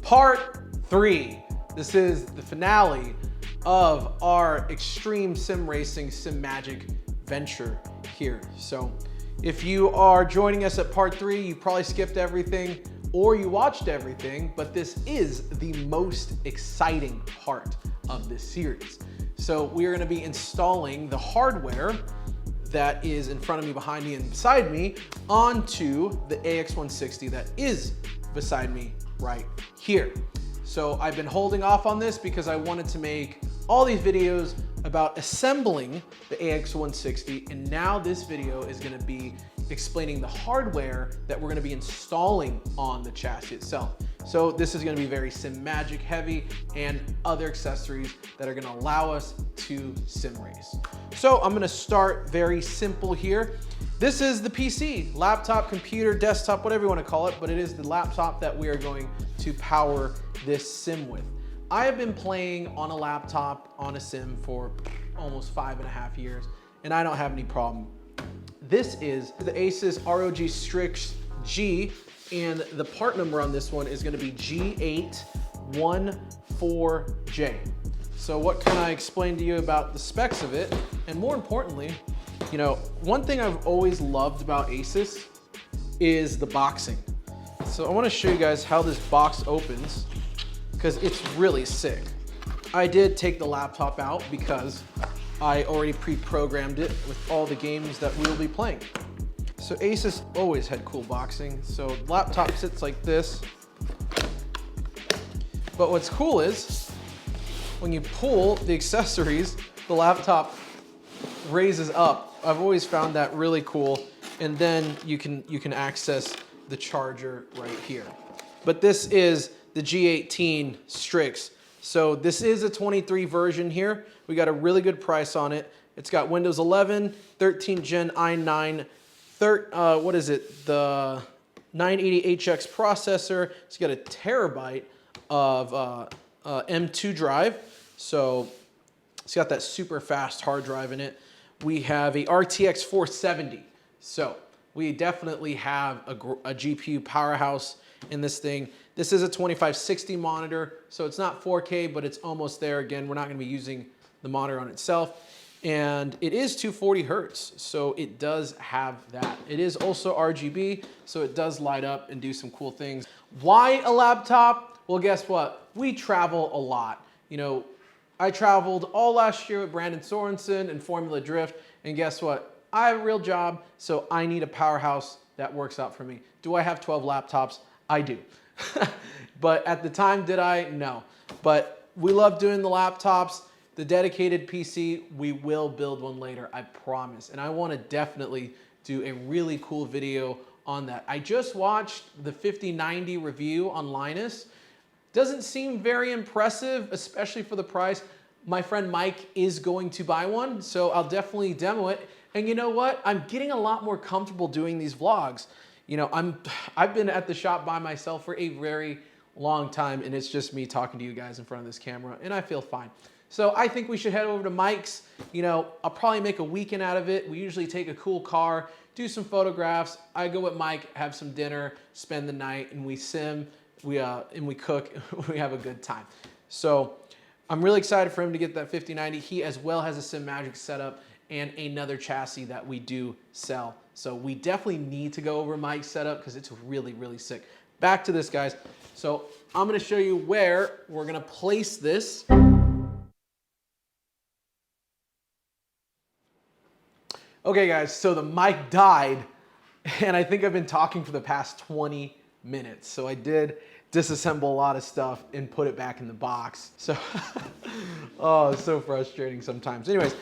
Part 3. This is the finale of our Extreme Simracing SIMAGIC venture here. So if you are joining us at part 3, you probably skipped everything or you watched everything, but this is the most exciting part of this series. So we are going to be installing the hardware that is in front of me, behind me, and beside me onto the AX-160 that is beside me right here. So I've been holding off on this because I wanted to make all these videos about assembling the AX-160, and now this video is going to be explaining the hardware that we're going to be installing on the chassis itself. So this is going to be very SIMAGIC heavy and other accessories that are going to allow us to sim race. So I'm going to start very simple here. This is the PC, laptop, computer, desktop, whatever you want to call it, but it is the laptop that we are going to power this sim with. I have been playing on a laptop on a sim for almost 5.5 years, and I don't have any problem. This is the Asus ROG Strix G, and the part number on this one is going to be G814J. So what can I explain to you about the specs of it? And more importantly, you know, one thing I've always loved about Asus is the boxing. So I want to show you guys how this box opens, because it's really sick. I did take the laptop out because I already pre-programmed it with all the games that we will be playing. So Asus always had cool boxing. So the laptop sits like this. But what's cool is when you pull the accessories, the laptop raises up. I've always found that really cool. And then you can access the charger right here. But this is the G18 Strix. So this is a 23 version here. We got a really good price on it. It's got Windows 11, 13 Gen i9, what is it? The 980HX processor. It's got a terabyte of M2 drive. So it's got that super fast hard drive in it. We have a RTX 470. So we definitely have a GPU powerhouse in this thing. This is a 2560 monitor, so it's not 4K, but it's almost there. Again, we're not gonna be using the monitor on itself. And it is 240 Hertz, so it does have that. It is also RGB, so it does light up and do some cool things. Why a laptop? Well, guess what? We travel a lot. You know, I traveled all last year with Brandon Sorensen and Formula Drift, and guess what? I have a real job, so I need a powerhouse that works out for me. Do I have 12 laptops? I do. But at the time, did I? No. But we love doing the laptops. The dedicated PC, we will build one later, I promise. And I want to definitely do a really cool video on that. I just watched the 5090 review on Linus. Doesn't seem very impressive, especially for the price. My friend Mike is going to buy one, so I'll definitely demo it. And you know what? I'm getting a lot more comfortable doing these vlogs. You know, I've been at the shop by myself for a very long time, and it's just me talking to you guys in front of this camera, and I feel fine. So I think we should head over to Mike's. You know, I'll probably make a weekend out of it. We usually take a cool car, do some photographs. I go with Mike, have some dinner, spend the night, and we sim, and we cook, we have a good time. So I'm really excited for him to get that 5090. He as well has a SIMAGIC setup and another chassis that we do sell. So we definitely need to go over Mike's setup because it's really, really sick. Back to this, guys. So I'm gonna show you where we're gonna place this. Okay, guys, so the mic died, and I think I've been talking for the past 20 minutes. So I did disassemble a lot of stuff and put it back in the box. So, oh, it's so frustrating sometimes. Anyways,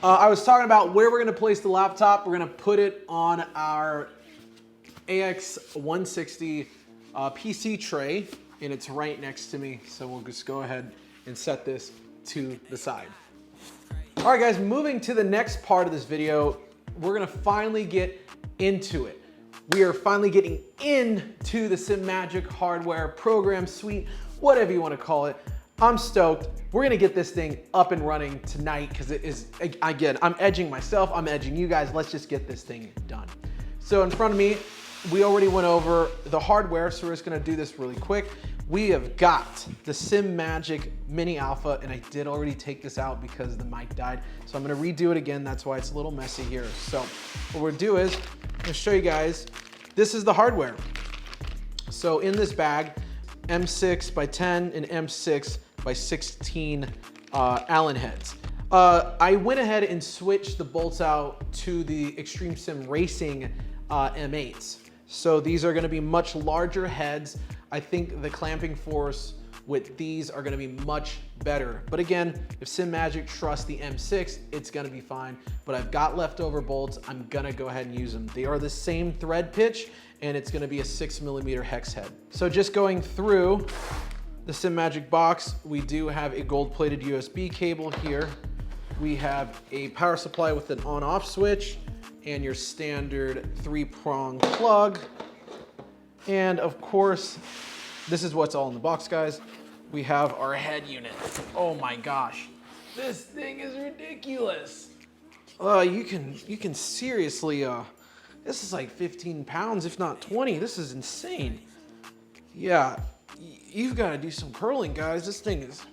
I was talking about where we're gonna place the laptop. We're gonna put it on our AX-160 PC tray, and it's right next to me. So we'll just go ahead and set this to the side. All right, guys, moving to the next part of this video, we're gonna finally get into it. We are finally getting into the SIMAGIC hardware program suite, whatever you wanna call it. I'm stoked. We're gonna get this thing up and running tonight because it is, again, I'm edging myself, I'm edging you guys. Let's just get this thing done. So in front of me, we already went over the hardware, so we're just gonna do this really quick. we have got the SIMAGIC Mini Alpha, and I did already take this out because the mic died. So I'm gonna redo it again. That's why it's a little messy here. So what we'll do is, I'm gonna show you guys, this is the hardware. So in this bag, M6 by 10 and M6 by 16 Allen heads. I went ahead and switched the bolts out to the Extreme Simracing M8s. So these are gonna be much larger heads. I think the clamping force with these are gonna be much better. But again, if SIMAGIC trusts the M6, it's gonna be fine. But I've got leftover bolts, I'm gonna go ahead and use them. They are the same thread pitch, and it's gonna be a 6mm hex head. So just going through the SIMAGIC box, we do have a gold-plated USB cable here. We have a power supply with an on-off switch, and your standard 3-prong plug. And of course, this is what's all in the box, guys. We have our head unit. Oh my gosh, this thing is ridiculous. You can seriously, this is like 15 pounds, if not 20. This is insane. Yeah, you've got to do some curling, guys. This thing is,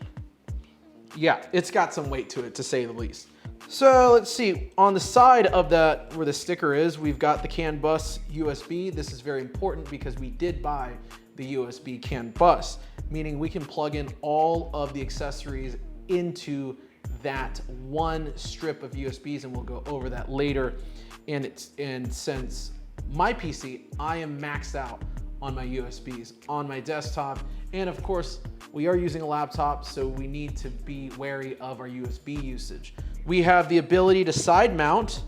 yeah, it's got some weight to it, to say the least. So let's see, on the side of that, where the sticker is, we've got the CANBUS USB. This is very important because we did buy the USB CANBUS, meaning we can plug in all of the accessories into that one strip of USBs, and we'll go over that later. And since my PC, I am maxed out on my USBs on my desktop, and of course, we are using a laptop, so we need to be wary of our USB usage. We have the ability to side mount.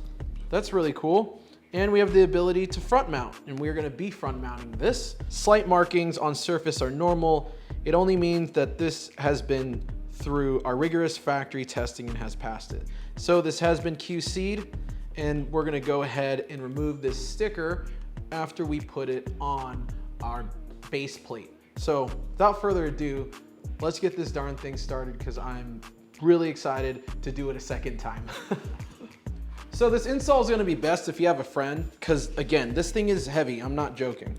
That's really cool. And we have the ability to front mount, and we're gonna be front mounting this. Slight markings on surface are normal. It only means that this has been through our rigorous factory testing and has passed it. So this has been QC'd, and we're gonna go ahead and remove this sticker after we put it on our base plate. So without further ado, let's get this darn thing started, because I'm really excited to do it a second time. So this install is gonna be best if you have a friend, because again, this thing is heavy, I'm not joking.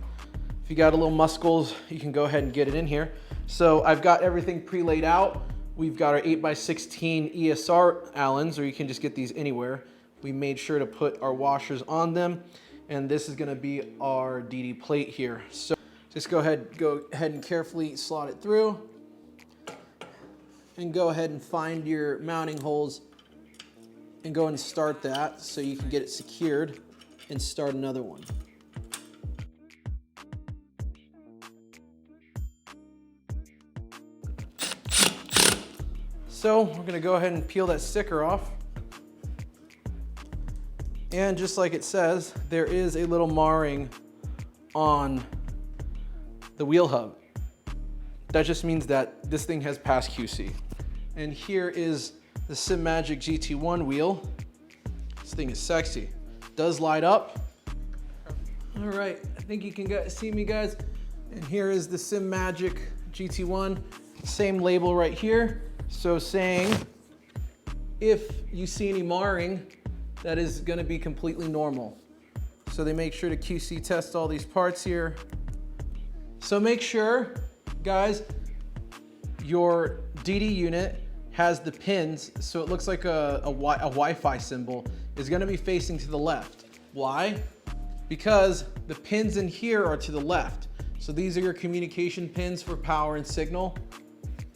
If you got a little muscles, you can go ahead and get it in here. So I've got everything pre-laid out. We've got our 8x16 ESR Allens, or you can just get these anywhere. We made sure to put our washers on them, and this is gonna be our DD plate here. So just go ahead and carefully slot it through, and go ahead and find your mounting holes and go and start that so you can get it secured and start another one. So we're gonna go ahead and peel that sticker off. And just like it says, there is a little marring on the wheel hub. That just means that this thing has passed QC. And here is the SIMAGIC GT1 wheel. This thing is sexy. Does light up. All right, I think you can see me, guys. And here is the SIMAGIC GT1. Same label right here. So saying, if you see any marring, that is gonna be completely normal. So they make sure to QC test all these parts here. So make sure, guys, your DD unit has the pins, so it looks like a Wi-Fi symbol, is gonna be facing to the left. Why? Because the pins in here are to the left. So these are your communication pins for power and signal.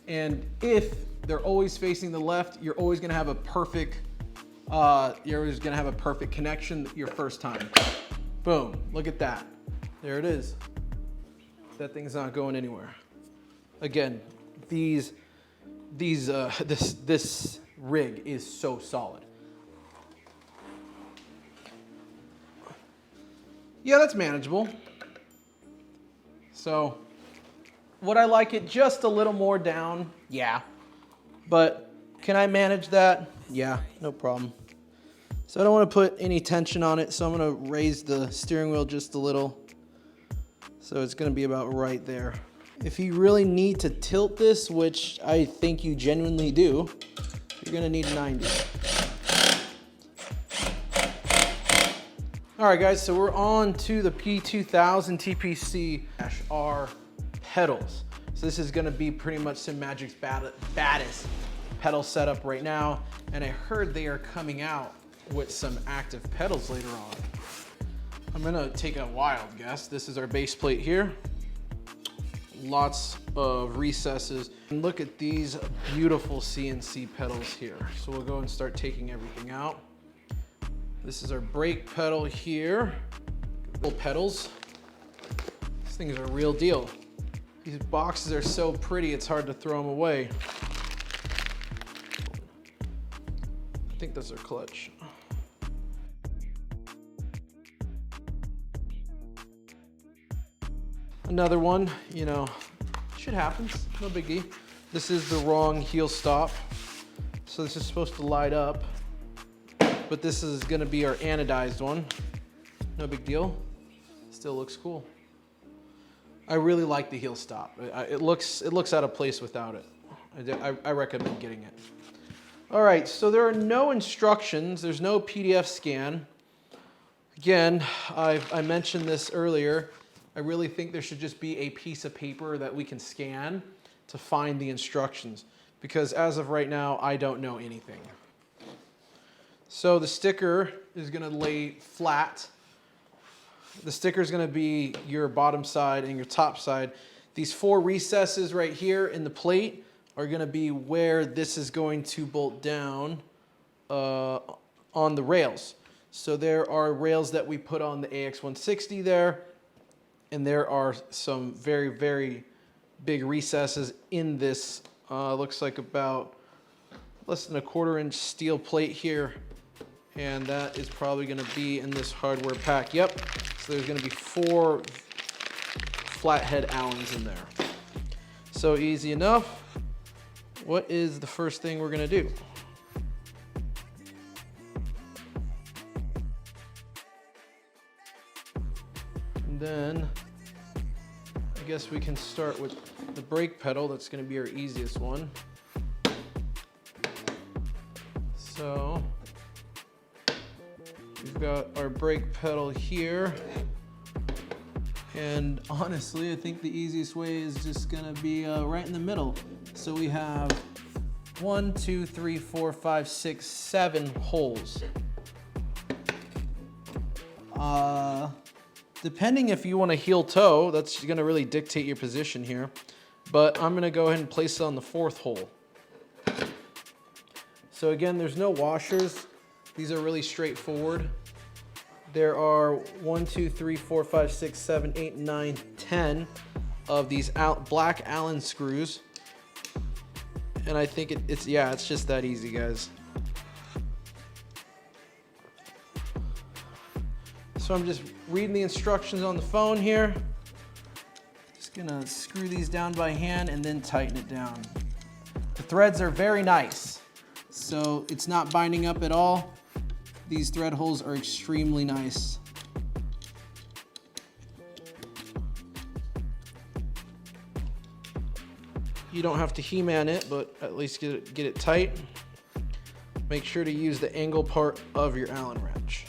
And if they're always facing the left, you're always gonna have a perfect connection your first time. Boom, look at that. There it is. That thing's not going anywhere. Again, this rig is so solid. Yeah, that's manageable. So, would I like it just a little more down? Yeah. But can I manage that? Yeah, no problem. So I don't want to put any tension on it, so I'm going to raise the steering wheel just a little. So it's going to be about right there. If you really need to tilt this, which I think you genuinely do, you're going to need 90. All right, guys, so we're on to the P2000 TPC-R pedals. So So this is gonna be pretty much SIMAGIC's baddest pedal setup right now. And I heard they are coming out with some active pedals later on. I'm gonna take a wild guess. This is our base plate here. Lots of recesses. And look at these beautiful CNC pedals here. So we'll go and start taking everything out. This is our brake pedal here. Little pedals. These things are a real deal. These boxes are so pretty, it's hard to throw them away. I think that's our clutch. Another one, you know, shit happens, no biggie. This is the wrong heel stop. So this is supposed to light up, but this is gonna be our anodized one. No big deal, still looks cool. I really like the heel stop. It looks out of place without it. I recommend getting it. All right, so there are no instructions. There's no PDF scan. Again, I mentioned this earlier. I really think there should just be a piece of paper that we can scan to find the instructions, because as of right now, I don't know anything. So the sticker is gonna lay flat. The sticker is gonna be your bottom side and your top side. These 4 recesses right here in the plate are gonna be where this is going to bolt down on the rails. So there are rails that we put on the AX-160 there, and there are some very, very big recesses in this, looks like about less than a 1/4 inch steel plate here. And that is probably gonna be in this hardware pack. Yep, so there's gonna be 4 flathead Allens in there. So easy enough. What is the first thing we're gonna do? And then I guess we can start with the brake pedal. That's gonna be our easiest one. So we've got our brake pedal here. And honestly, I think the easiest way is just gonna be right in the middle. So we have 1, 2, 3, 4, 5, 6, 7 holes. Depending if you want to heel toe, that's gonna really dictate your position here. But I'm gonna go ahead and place it on the 4th hole. So again, there's no washers. These are really straightforward. There are 1, 2, 3, 4, 5, 6, 7, 8, 9, 10 of these black Allen screws. And I think it's just that easy, guys. So I'm just reading the instructions on the phone here. Just gonna screw these down by hand and then tighten it down. The threads are very nice, so it's not binding up at all. These thread holes are extremely nice. You don't have to He-Man it, but at least get it tight. Make sure to use the angle part of your Allen wrench.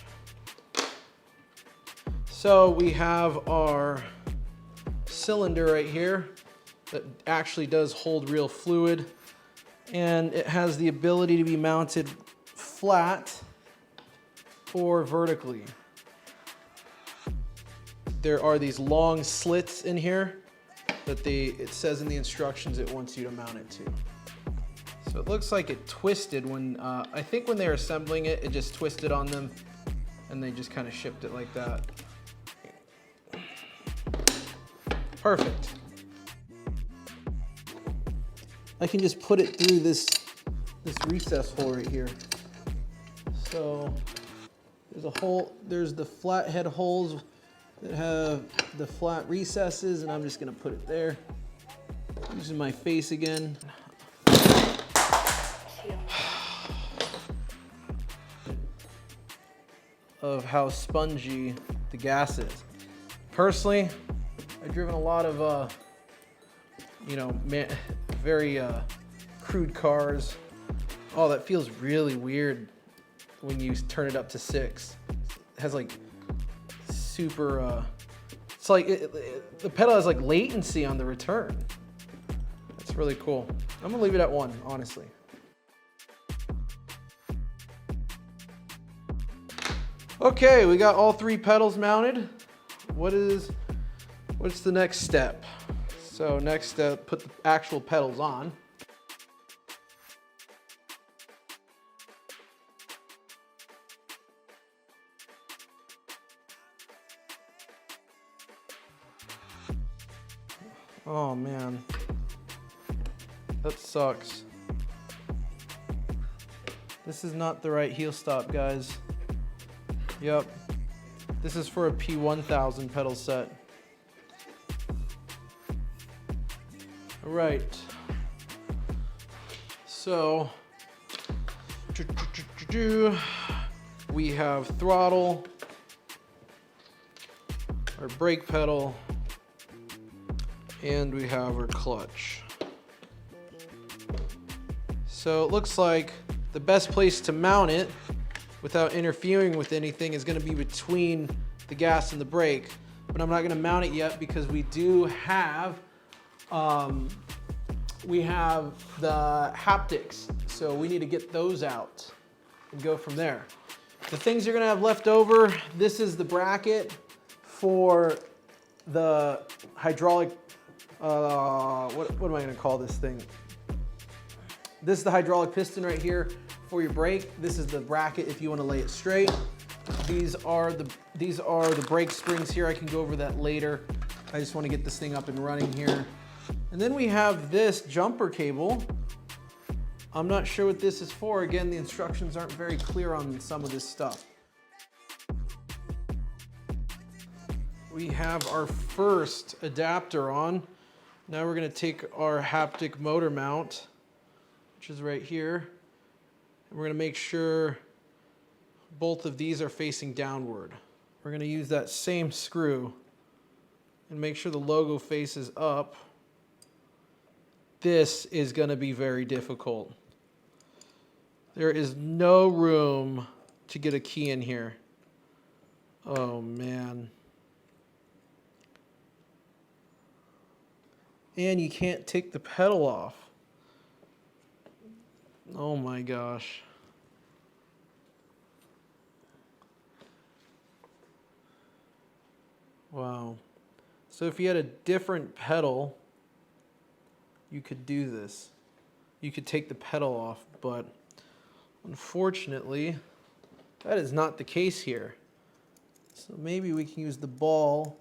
So we have our cylinder right here that actually does hold real fluid, and it has the ability to be mounted flat or vertically. There are these long slits in here that it says in the instructions it wants you to mount it to. So it looks like it twisted when, I think when they were assembling it, it just twisted on them and they just kind of shipped it like that. Perfect. I can just put it through this recess hole right here. So there's a hole, there's the flathead holes that have the flat recesses, and I'm just gonna put it there. Using my face again. Of how spongy the gas is. Personally, I've driven a lot of, very crude cars. Oh, that feels really weird when you turn it up to 6. It has like super, it's like, the pedal has like latency on the return. Really cool. I'm gonna leave it at 1, honestly. Okay, we got all 3 pedals mounted. What's the next step? So next step, put the actual pedals on. Oh man, that sucks. This is not the right heel stop, guys. Yep, this is for a P1000 pedal set. All right, so we have throttle, our brake pedal, and we have our clutch. So it looks like the best place to mount it without interfering with anything is going to be between the gas and the brake, but I'm not going to mount it yet because we do have the haptics, so we need to get those out and go from there. The things you're going to have left over, this is the bracket for the hydraulic, what am I going to call this thing? This is the hydraulic piston right here for your brake. This is the bracket if you want to lay it straight. These are the brake springs here. I can go over that later. I just want to get this thing up and running here. And then we have this jumper cable. I'm not sure what this is for. Again, the instructions aren't very clear on some of this stuff. We have our first adapter on. Now we're going to take our haptic motor mount, which is right here. And we're going to make sure both of these are facing downward. We're going to use that same screw and make sure the logo faces up. This is going to be very difficult. There is no room to get a key in here. Oh man. And you can't take the pedal off. Oh my gosh. Wow. So if you had a different pedal, you could do this. You could take the pedal off, but unfortunately, that is not the case here. So maybe we can use the ball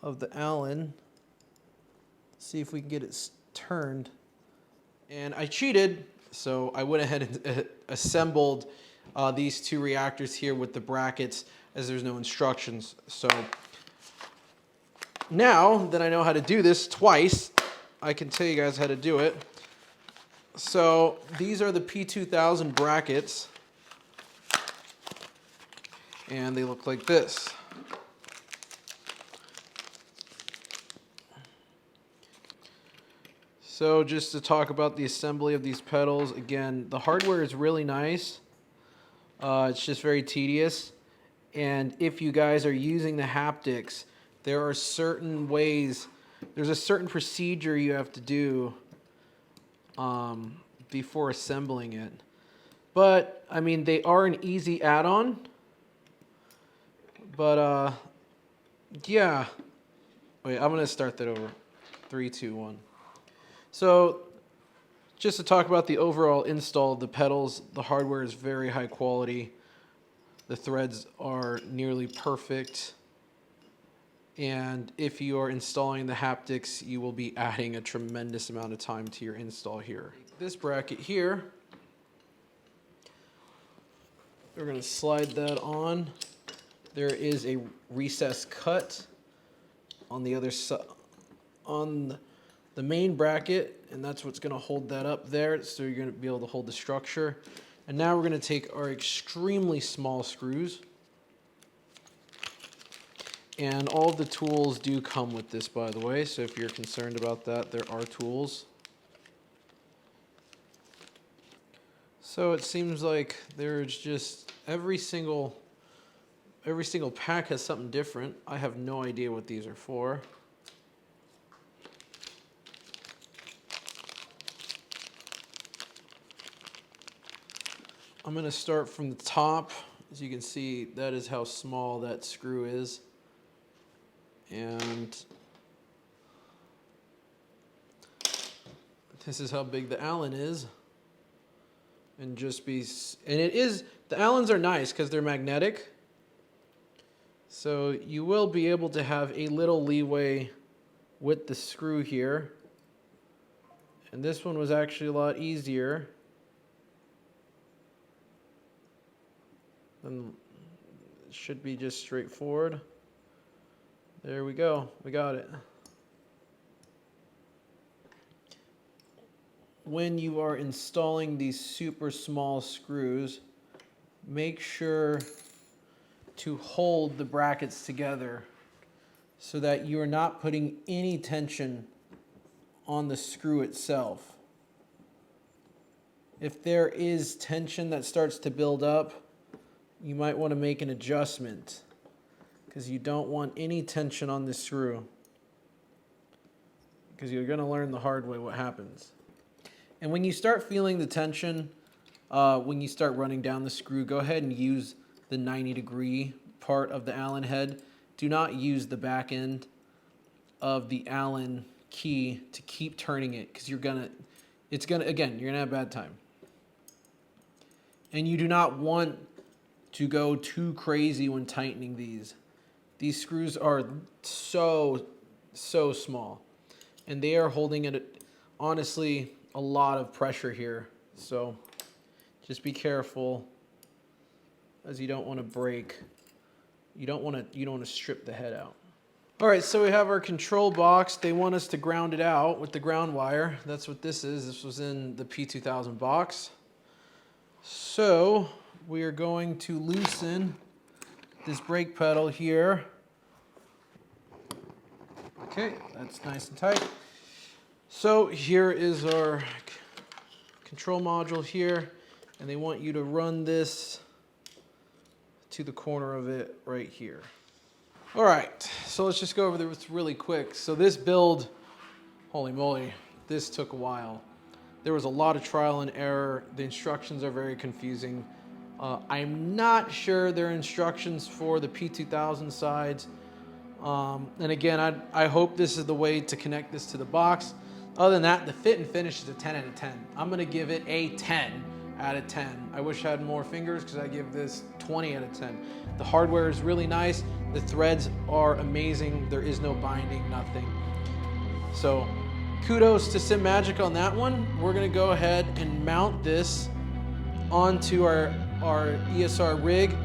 of the Allen, see if we can get it turned. And I cheated, so I went ahead and assembled these 2 reactors here with the brackets, as there's no instructions. So now that I know how to do this twice, I can tell you guys how to do it. So these are the P2000 brackets, and they look like this. So just to talk about the assembly of these pedals, again, the hardware is really nice. It's just very tedious. And if you guys are using the haptics, there are certain ways, there's a certain procedure you have to do before assembling it. But, I mean, they are an easy add-on. But, yeah. Wait, I'm going to start that over. 3, 2, 1. So, just to talk about the overall install of the pedals, the hardware is very high quality. The threads are nearly perfect. And if you are installing the haptics, you will be adding a tremendous amount of time to your install here. This bracket here, we're going to slide that on. There is a recessed cut on the other side, on the main bracket, and that's what's going to hold that up there, so you're going to be able to hold the structure. And now we're going to take our extremely small screws, and all of the tools do come with this, by the way, so if you're concerned about that, there are tools. So it seems like there's just every single pack has something different. I have no idea what these are for. I'm going to start from the top. As you can see, that is how small that screw is. And this is how big the Allen is. And it is, the Allens are nice because they're magnetic. So you will be able to have a little leeway with the screw here. And this one was actually a lot easier. And it should be just straightforward. There we go, we got it. When you are installing these super small screws, make sure to hold the brackets together so that you are not putting any tension on the screw itself. If there is tension that starts to build up, you might want to make an adjustment because you don't want any tension on the screw, because you're going to learn the hard way what happens. And when you start feeling the tension, when you start running down the screw, go ahead and use the 90-degree part of the Allen head. Do not use the back end of the Allen key to keep turning it, because you're gonna have a bad time. And you do not want to go too crazy when tightening these. These screws are so small, and they are holding it, honestly, a lot of pressure here. So just be careful, as you don't want to break. You don't want to strip the head out. All right, so we have our control box. They want us to ground it out with the ground wire. That's what this is. This was in the P2000 box. So we are going to loosen this brake pedal here. Okay, that's nice and tight. So here is our control module here, and they want you to run this to the corner of it right here. All right, so let's just go over this really quick. So this build, holy moly, this took a while. There was a lot of trial and error. The instructions are very confusing. I'm not sure there are instructions for the P2000 sides. And again, I hope this is the way to connect this to the box. Other than that, the fit and finish is a 10 out of 10. I'm gonna give it a 10 out of 10. I wish I had more fingers because I give this 20 out of 10. The hardware is really nice. The threads are amazing. There is no binding, nothing. So kudos to SIMAGIC on that one. We're gonna go ahead and mount this onto our ESR rig.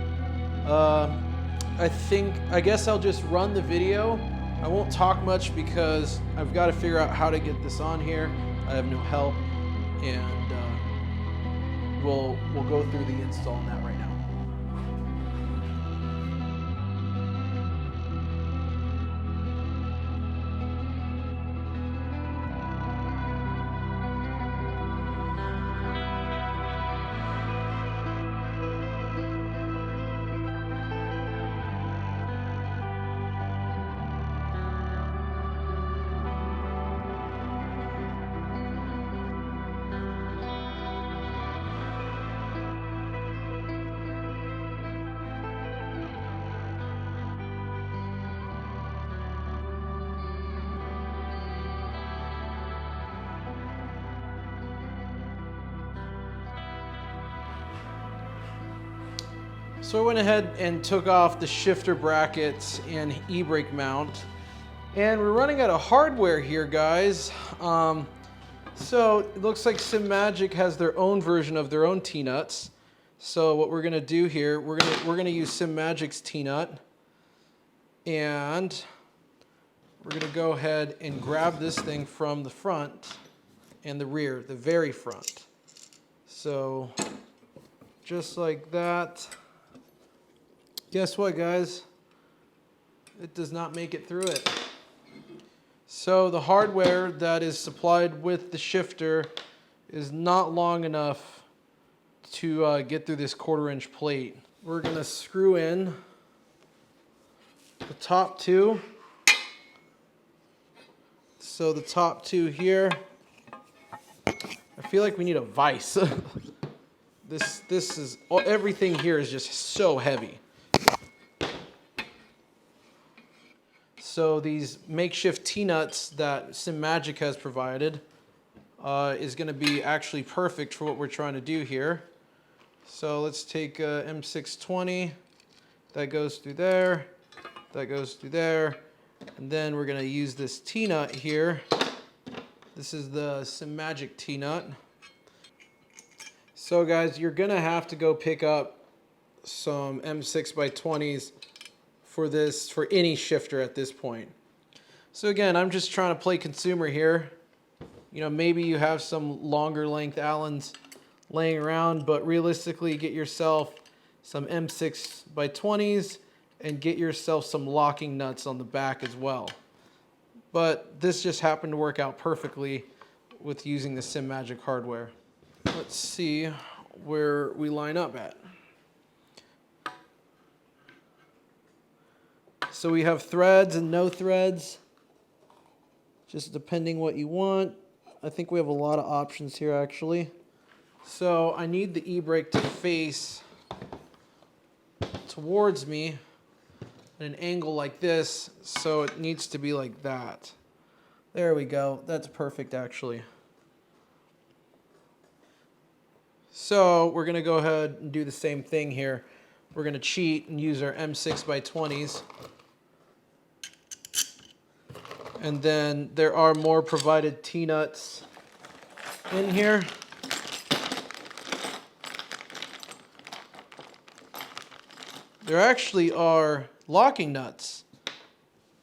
I guess I'll just run the video. I won't talk much because I've got to figure out how to get this on here. I have no help, and we'll go through the install on that right now. So I went ahead and took off the shifter brackets and e-brake mount. And we're running out of hardware here, guys. So it looks like SIMAGIC has their own version of their own T-nuts. So what we're gonna do here, we're gonna use SIMAGIC's T-nut. And we're gonna go ahead and grab this thing from the front and the rear, the very front. So just like that. Guess what, guys? It does not make it through it. So the hardware that is supplied with the shifter is not long enough to get through this 1/4-inch plate. We're gonna screw in the top two. So the top two here, I feel like we need a vise. This is, everything here is just so heavy. So these makeshift T-nuts that SIMAGIC has provided is gonna be actually perfect for what we're trying to do here. So let's take M620, that goes through there, that goes through there, and then we're gonna use this T-nut here. This is the SIMAGIC T-nut. So guys, you're gonna have to go pick up some M6x20s for this, for any shifter at this point. So again, I'm just trying to play consumer here. You know, maybe you have some longer length Allens laying around, but realistically get yourself some M6x20s and get yourself some locking nuts on the back as well. But this just happened to work out perfectly with using the SIMAGIC hardware. Let's see where we line up at. So we have threads and no threads, just depending what you want. I think we have a lot of options here actually. So I need the e-brake to face towards me at an angle like this, so it needs to be like that. There we go, that's perfect actually. So we're gonna go ahead and do the same thing here. We're gonna cheat and use our M6x20s. And then there are more provided T-nuts in here. There actually are locking nuts.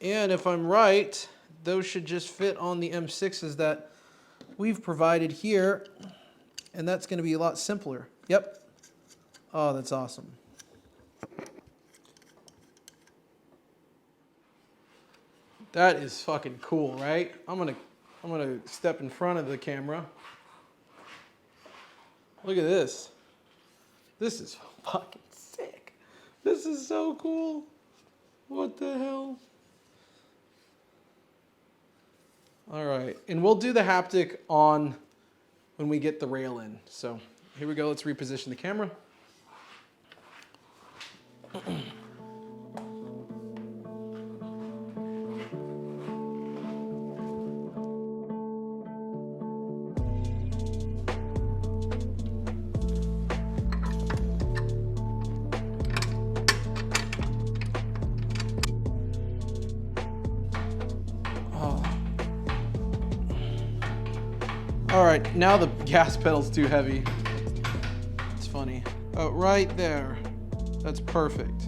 And if I'm right, those should just fit on the M6s that we've provided here. And that's gonna be a lot simpler. Yep. Oh, that's awesome. That is fucking cool, right? I'm gonna step in front of the camera. Look at this. This is fucking sick. This is so cool. What the hell? All right, and we'll do the haptic on when we get the rail in. So here we go, let's reposition the camera. All right, now the gas pedal's too heavy. It's funny. Oh, right there. That's perfect.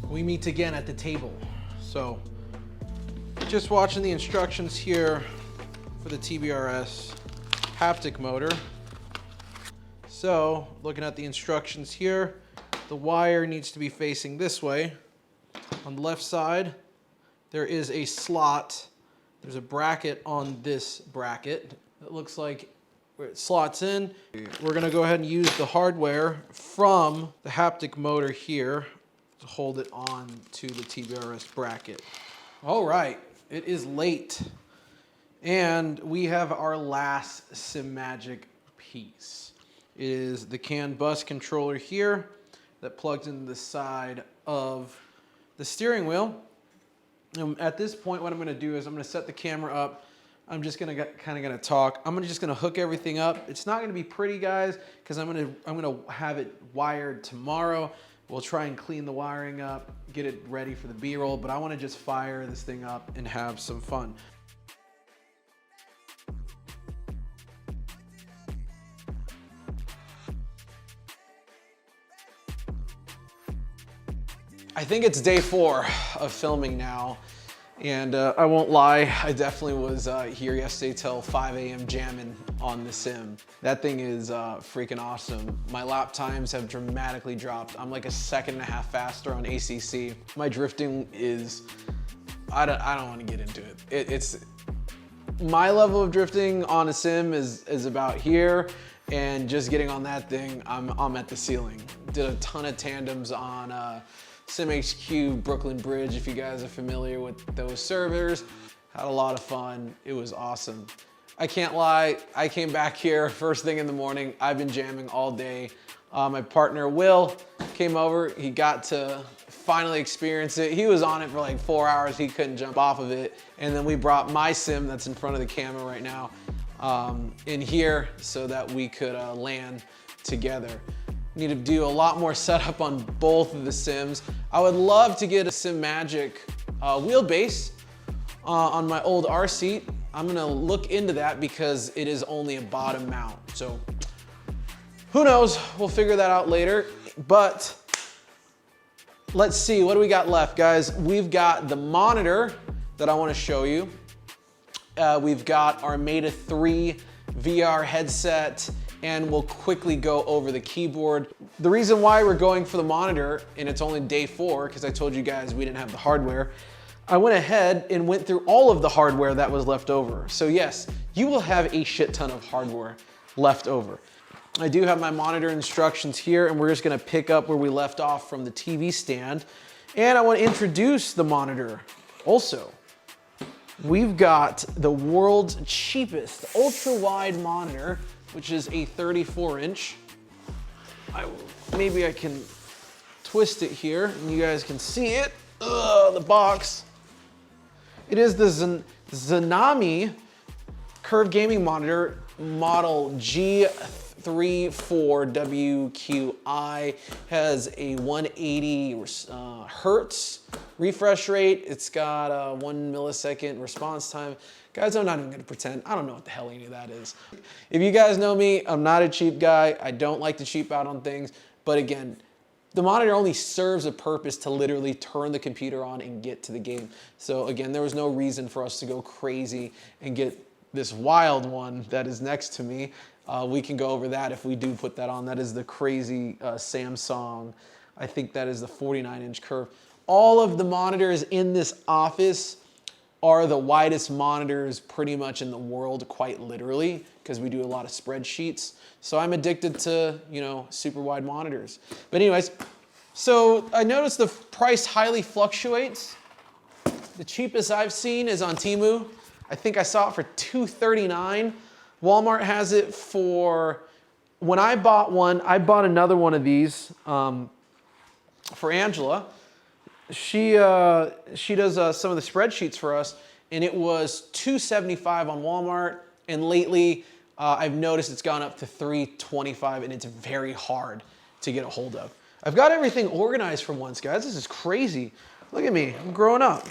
We meet again at the table. So, just watching the instructions here for the TBRS haptic motor. So, looking at the instructions here, the wire needs to be facing this way. On the left side, there is a slot. There's a bracket on this bracket. It looks like where it slots in. We're gonna go ahead and use the hardware from the haptic motor here to hold it on to the TBRS bracket. All right, it is late. And we have our last SIMAGIC piece. It is the CANBUS controller here that plugs into the side of the steering wheel. And at this point, what I'm gonna do is I'm gonna set the camera up. I'm just gonna gonna talk. I'm just gonna hook everything up. It's not gonna be pretty, guys, because I'm gonna have it wired tomorrow. We'll try and clean the wiring up, get it ready for the B-roll, but I wanna just fire this thing up and have some fun. I think it's day 4 of filming now, and I won't lie, I definitely was here yesterday till 5 a.m. jamming on the sim. That thing is freaking awesome. My lap times have dramatically dropped. I'm like a 1.5 seconds faster on ACC. My drifting is, I don't want to get into it. It's my level of drifting on a sim is about here, and just getting on that thing, I'm at the ceiling. Did a ton of tandems on SimHQ Brooklyn Bridge, if you guys are familiar with those servers. Had a lot of fun, it was awesome. I can't lie, I came back here first thing in the morning. I've been jamming all day. My partner, Will, came over. He got to finally experience it. He was on it for like 4 hours. He couldn't jump off of it. And then we brought my sim that's in front of the camera right now in here so that we could land together. Need to do a lot more setup on both of the sims. I would love to get a SIMAGIC wheelbase on my old R seat. I'm gonna look into that because it is only a bottom mount. So who knows, we'll figure that out later. But let's see, what do we got left, guys? We've got the monitor that I wanna show you. We've got our Meta 3 VR headset, and we'll quickly go over the keyboard. The reason why we're going for the monitor, and it's only day 4, because I told you guys we didn't have the hardware, I went ahead and went through all of the hardware that was left over. So yes, you will have a shit ton of hardware left over. I do have my monitor instructions here, and we're just gonna pick up where we left off from the TV stand. And I wanna introduce the monitor also. We've got the world's cheapest ultra-wide monitor, which is a 34-inch. Maybe I can twist it here and you guys can see it. The box. It is the Zanami curved gaming monitor model G34WQI. Has a 180 hertz refresh rate. It's got a 1 millisecond response time. Guys, I'm not even gonna pretend. I don't know what the hell any of that is. If you guys know me, I'm not a cheap guy. I don't like to cheap out on things. But again, the monitor only serves a purpose to literally turn the computer on and get to the game. So again, there was no reason for us to go crazy and get this wild one that is next to me. We can go over that if we do put that on. That is the crazy Samsung. I think that is the 49-inch curve. All of the monitors in this office are the widest monitors pretty much in the world, quite literally, because we do a lot of spreadsheets. So I'm addicted to, you know, super wide monitors. But anyways, so I noticed the price highly fluctuates. The cheapest I've seen is on Temu. I think I saw it for $239. Walmart has it for, when I bought one, I bought another one of these for Angela. She does some of the spreadsheets for us, and it was $275 on Walmart, and lately I've noticed it's gone up to $325, and it's very hard to get a hold of. I've got everything organized for once, guys. This is crazy. Look at me, I'm growing up.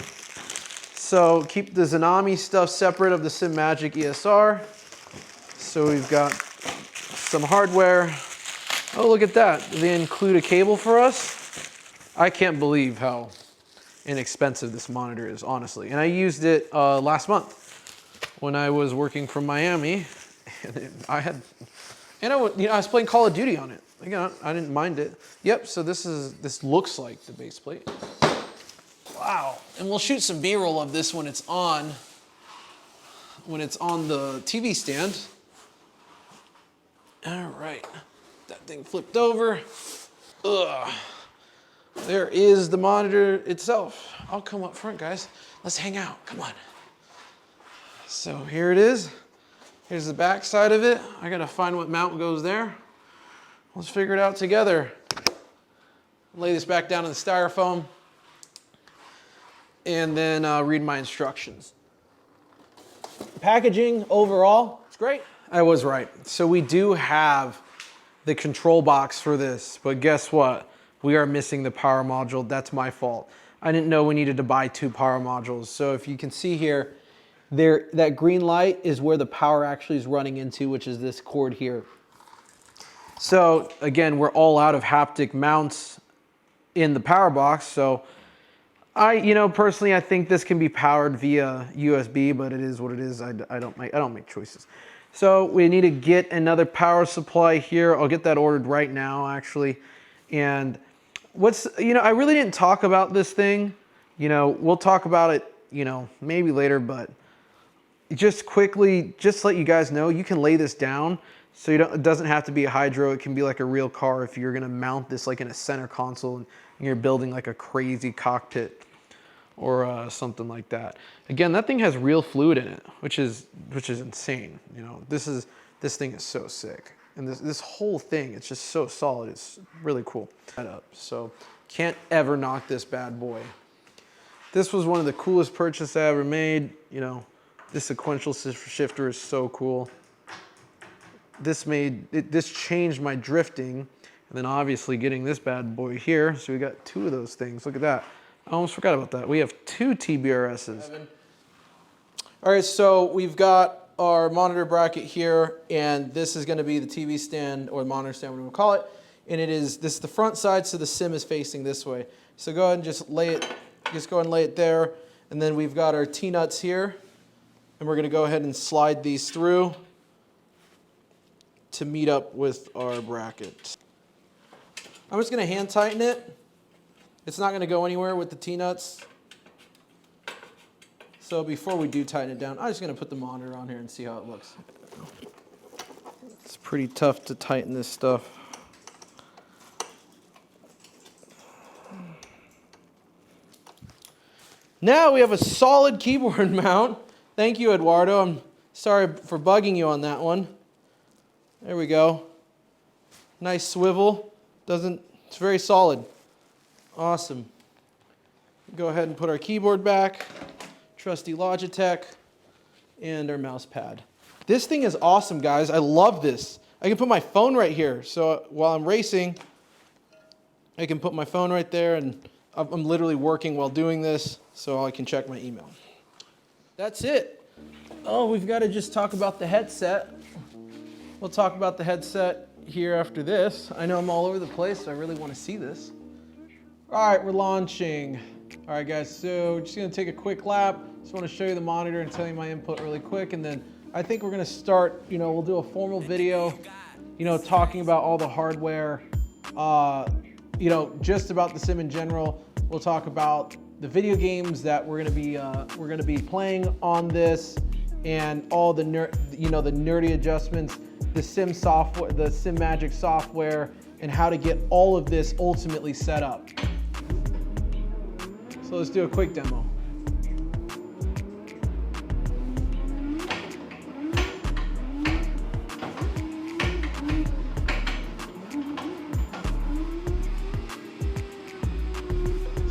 So keep the Zanami stuff separate of the SIMAGIC ESR. So we've got some hardware. Oh, look at that. They include a cable for us. I can't believe how inexpensive this monitor is, honestly. And I used it last month when I was working from Miami. And I was playing Call of Duty on it. Again, I didn't mind it. Yep, so this looks like the base plate. Wow. And we'll shoot some B-roll of this when it's on the TV stand. All right, that thing flipped over. Ugh. There is the monitor itself. I'll come up front, guys. Let's hang out, come on. So here it is. Here's the back side of it. I gotta find what mount goes there. Let's figure it out together. Lay this back down on the styrofoam and then read my instructions. Packaging overall, it's great. I was right. So we do have the control box for this, but guess what? We are missing the power module. That's my fault. I didn't know we needed to buy 2 power modules. So if you can see here, that green light is where the power actually is running into, which is this cord here. So again, we're all out of haptic mounts in the power box. So personally, I think this can be powered via USB, but it is what it is. I don't make choices. So we need to get another power supply here. I'll get that ordered right now, actually. And I really didn't talk about this thing. We'll talk about it, maybe later, but just quickly, just let you guys know, you can lay this down. So it doesn't have to be a hydro. It can be like a real car if you're gonna mount this like in a center console and you're building like a crazy cockpit. or something like that. Again, that thing has real fluid in it, which is insane. You know, this thing is so sick, and this whole thing, it's just so solid. It's really cool. So can't ever knock this bad boy. This was one of the coolest purchases I ever made. You know, this sequential shifter is so cool. This changed my drifting, and then obviously getting this bad boy here. So we got 2 of those things. Look at that. I almost forgot about that. We have 2 TBRSs. All right, so we've got our monitor bracket here, and this is going to be the TV stand or the monitor stand, whatever we call it. And this is the front side, so the sim is facing this way. So go ahead and just go ahead and lay it there. And then we've got our T-nuts here, and we're going to go ahead and slide these through to meet up with our bracket. I'm just going to hand tighten it. It's not going to go anywhere with the T-nuts. So before we do tighten it down, I'm just going to put the monitor on here and see how it looks. It's pretty tough to tighten this stuff. Now we have a solid keyboard mount. Thank you, Eduardo. I'm sorry for bugging you on that one. There we go. Nice swivel. It's very solid. Awesome. Go ahead and put our keyboard back, trusty Logitech, and our mouse pad. This thing is awesome, guys. I love this. I can put my phone right here. So while I'm racing, I can put my phone right there, and I'm literally working while doing this, so I can check my email. That's it. Oh, we've got to just talk about the headset. We'll talk about the headset here after this. I know I'm all over the place, so I really want to see this. All right, we're launching. All right, guys, so just gonna take a quick lap. Just wanna show you the monitor and tell you my input really quick, and then I think we're gonna start, we'll do a formal video, talking about all the hardware, just about the sim in general. We'll talk about the video games that we're gonna be playing on this, and all the the nerdy adjustments, the sim software, the SIMAGIC software, and how to get all of this ultimately set up. So let's do a quick demo.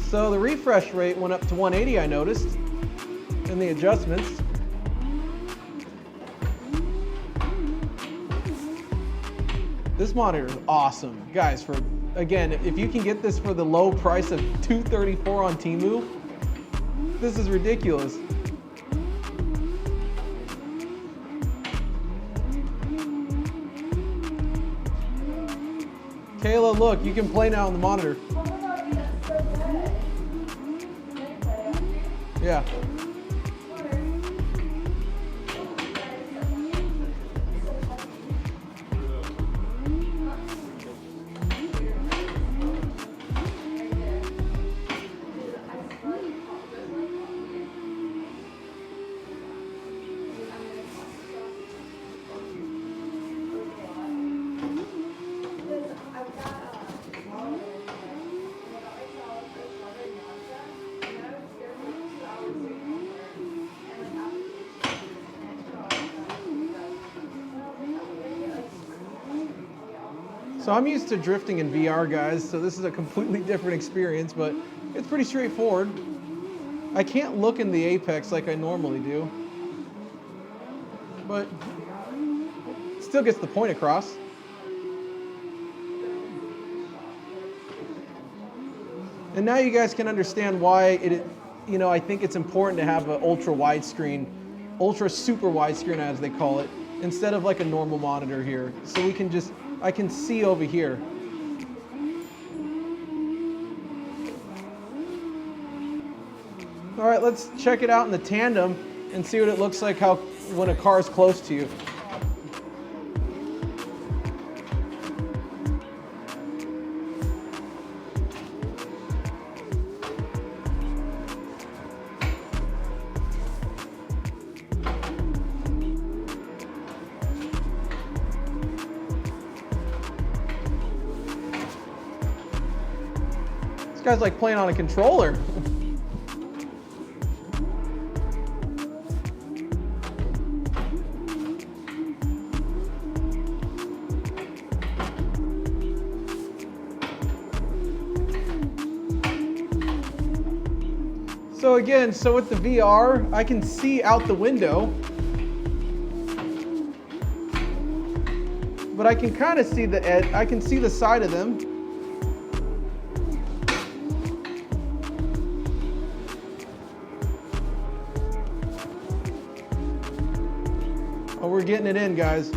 So the refresh rate went up to 180, I noticed, in the adjustments. This monitor is awesome. Guys, again, if you can get this for the low price of $234 on Temu, this is ridiculous. Kayla, look, you can play now on the monitor. Yeah. So I'm used to drifting in VR, guys, so this is a completely different experience, but it's pretty straightforward. I can't look in the apex like I normally do, but it still gets the point across. And now you guys can understand why I think it's important to have an ultra widescreen, ultra super widescreen as they call it, instead of like a normal monitor here. So I can see over here. All right, let's check it out in the tandem and see what it looks like when a car is close to you. This guy's like playing on a controller. So again, so with the VR, I can see out the window, but I can kind of see the edge, I can see the side of them. Oh, we're getting it in, guys.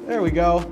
There we go.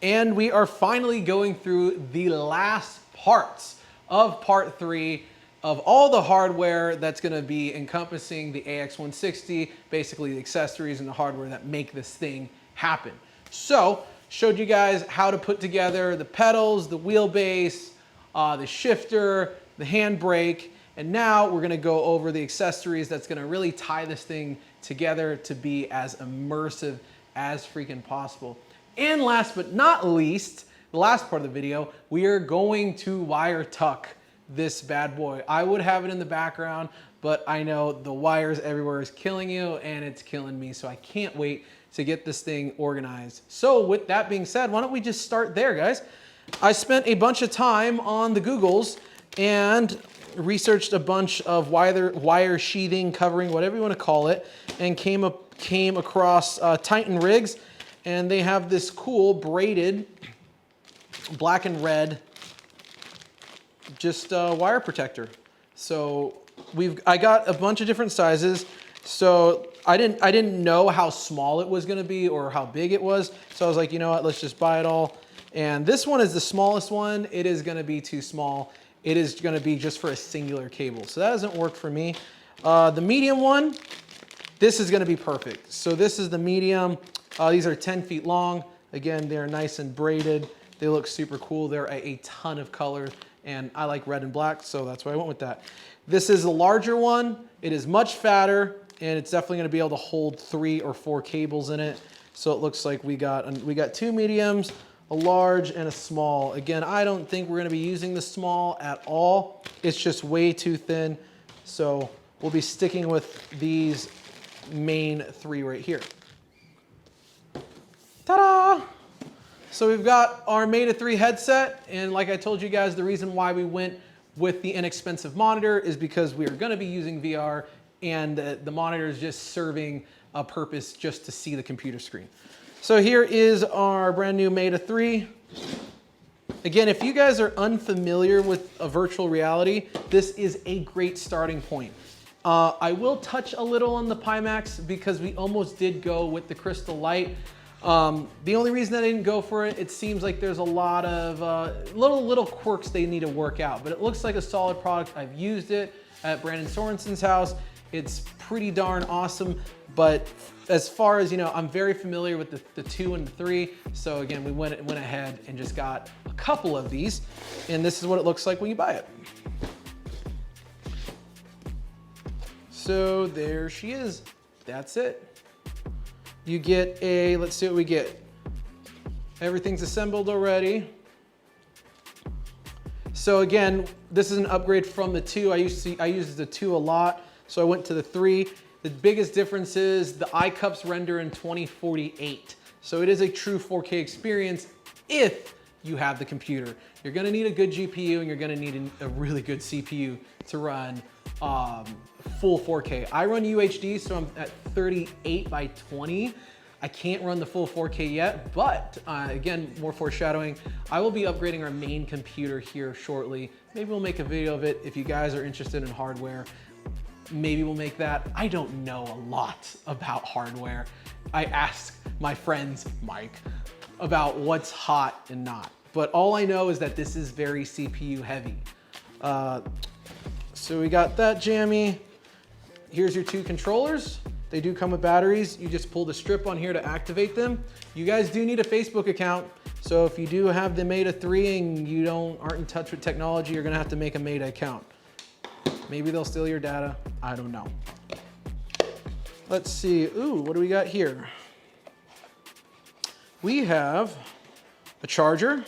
And we are finally going through the last parts of part 3 of all the hardware that's going to be encompassing the AX-160, basically the accessories and the hardware that make this thing happen. So, showed you guys how to put together the pedals, the wheelbase, the shifter, the handbrake, and now we're going to go over the accessories that's going to really tie this thing together to be as immersive as freaking possible. And last but not least, the last part of the video, we are going to wire tuck this bad boy. I would have it in the background, but I know the wires everywhere is killing you and it's killing me, so I can't wait to get this thing organized. So with that being said, why don't we just start there, guys? I spent a bunch of time on the Googles and researched a bunch of wire sheathing, covering, whatever you want to call it, and came across Titan Rigs. And they have this cool braided black and red just wire protector. So I got a bunch of different sizes. So I didn't know how small it was gonna be or how big it was. So I was like, you know what, let's just buy it all. And this one is the smallest one. It is gonna be too small. It is gonna be just for a singular cable. So that doesn't work for me. The medium one, this is gonna be perfect. So this is the medium. These are 10 feet long. Again, they're nice and braided. They look super cool. They're a ton of color, and I like red and black, so that's why I went with that. This is a larger one. It is much fatter, and it's definitely gonna be able to hold 3 or 4 cables in it. So it looks like we got 2 mediums, a large, and a small. Again, I don't think we're gonna be using the small at all. It's just way too thin. So we'll be sticking with these main 3 right here. Ta-da! So we've got our Meta 3 headset, and like I told you guys, the reason why we went with the inexpensive monitor is because we are going to be using VR, and the monitor is just serving a purpose just to see the computer screen. So here is our brand new Meta 3. Again, if you guys are unfamiliar with a virtual reality, this is a great starting point. I will touch a little on the Pimax because we almost did go with the Crystal Light. The only reason I didn't go for it, it seems like there's a lot of little quirks they need to work out, but it looks like a solid product. I've used it at Brandon Sorensen's house. It's pretty darn awesome, but as far as, you know, I'm very familiar with the 2 and the 3. So again, we went ahead and just got a couple of these, and this is what it looks like when you buy it. So there she is. That's it. You get a, let's see what we get. Everything's assembled already. So again, this is an upgrade from the 2. I used the 2 a lot, so I went to the 3. The biggest difference is the eye cups render in 2048. So it is a true 4K experience if you have the computer. You're gonna need a good GPU and you're gonna need a really good CPU to run full 4K. I run UHD, so I'm at 38 by 20. I can't run the full 4K yet, but again, more foreshadowing, I will be upgrading our main computer here shortly. Maybe we'll make a video of it if you guys are interested in hardware. Maybe we'll make that. I don't know a lot about hardware. I ask my friends, Mike, about what's hot and not. But all I know is that this is very CPU heavy. So we got that jammy. Here's your 2 controllers. They do come with batteries. You just pull the strip on here to activate them. You guys do need a Facebook account. So if you do have the Meta 3 and you aren't in touch with technology, you're gonna have to make a Meta account. Maybe they'll steal your data. I don't know. Let's see. Ooh, what do we got here? We have a charger.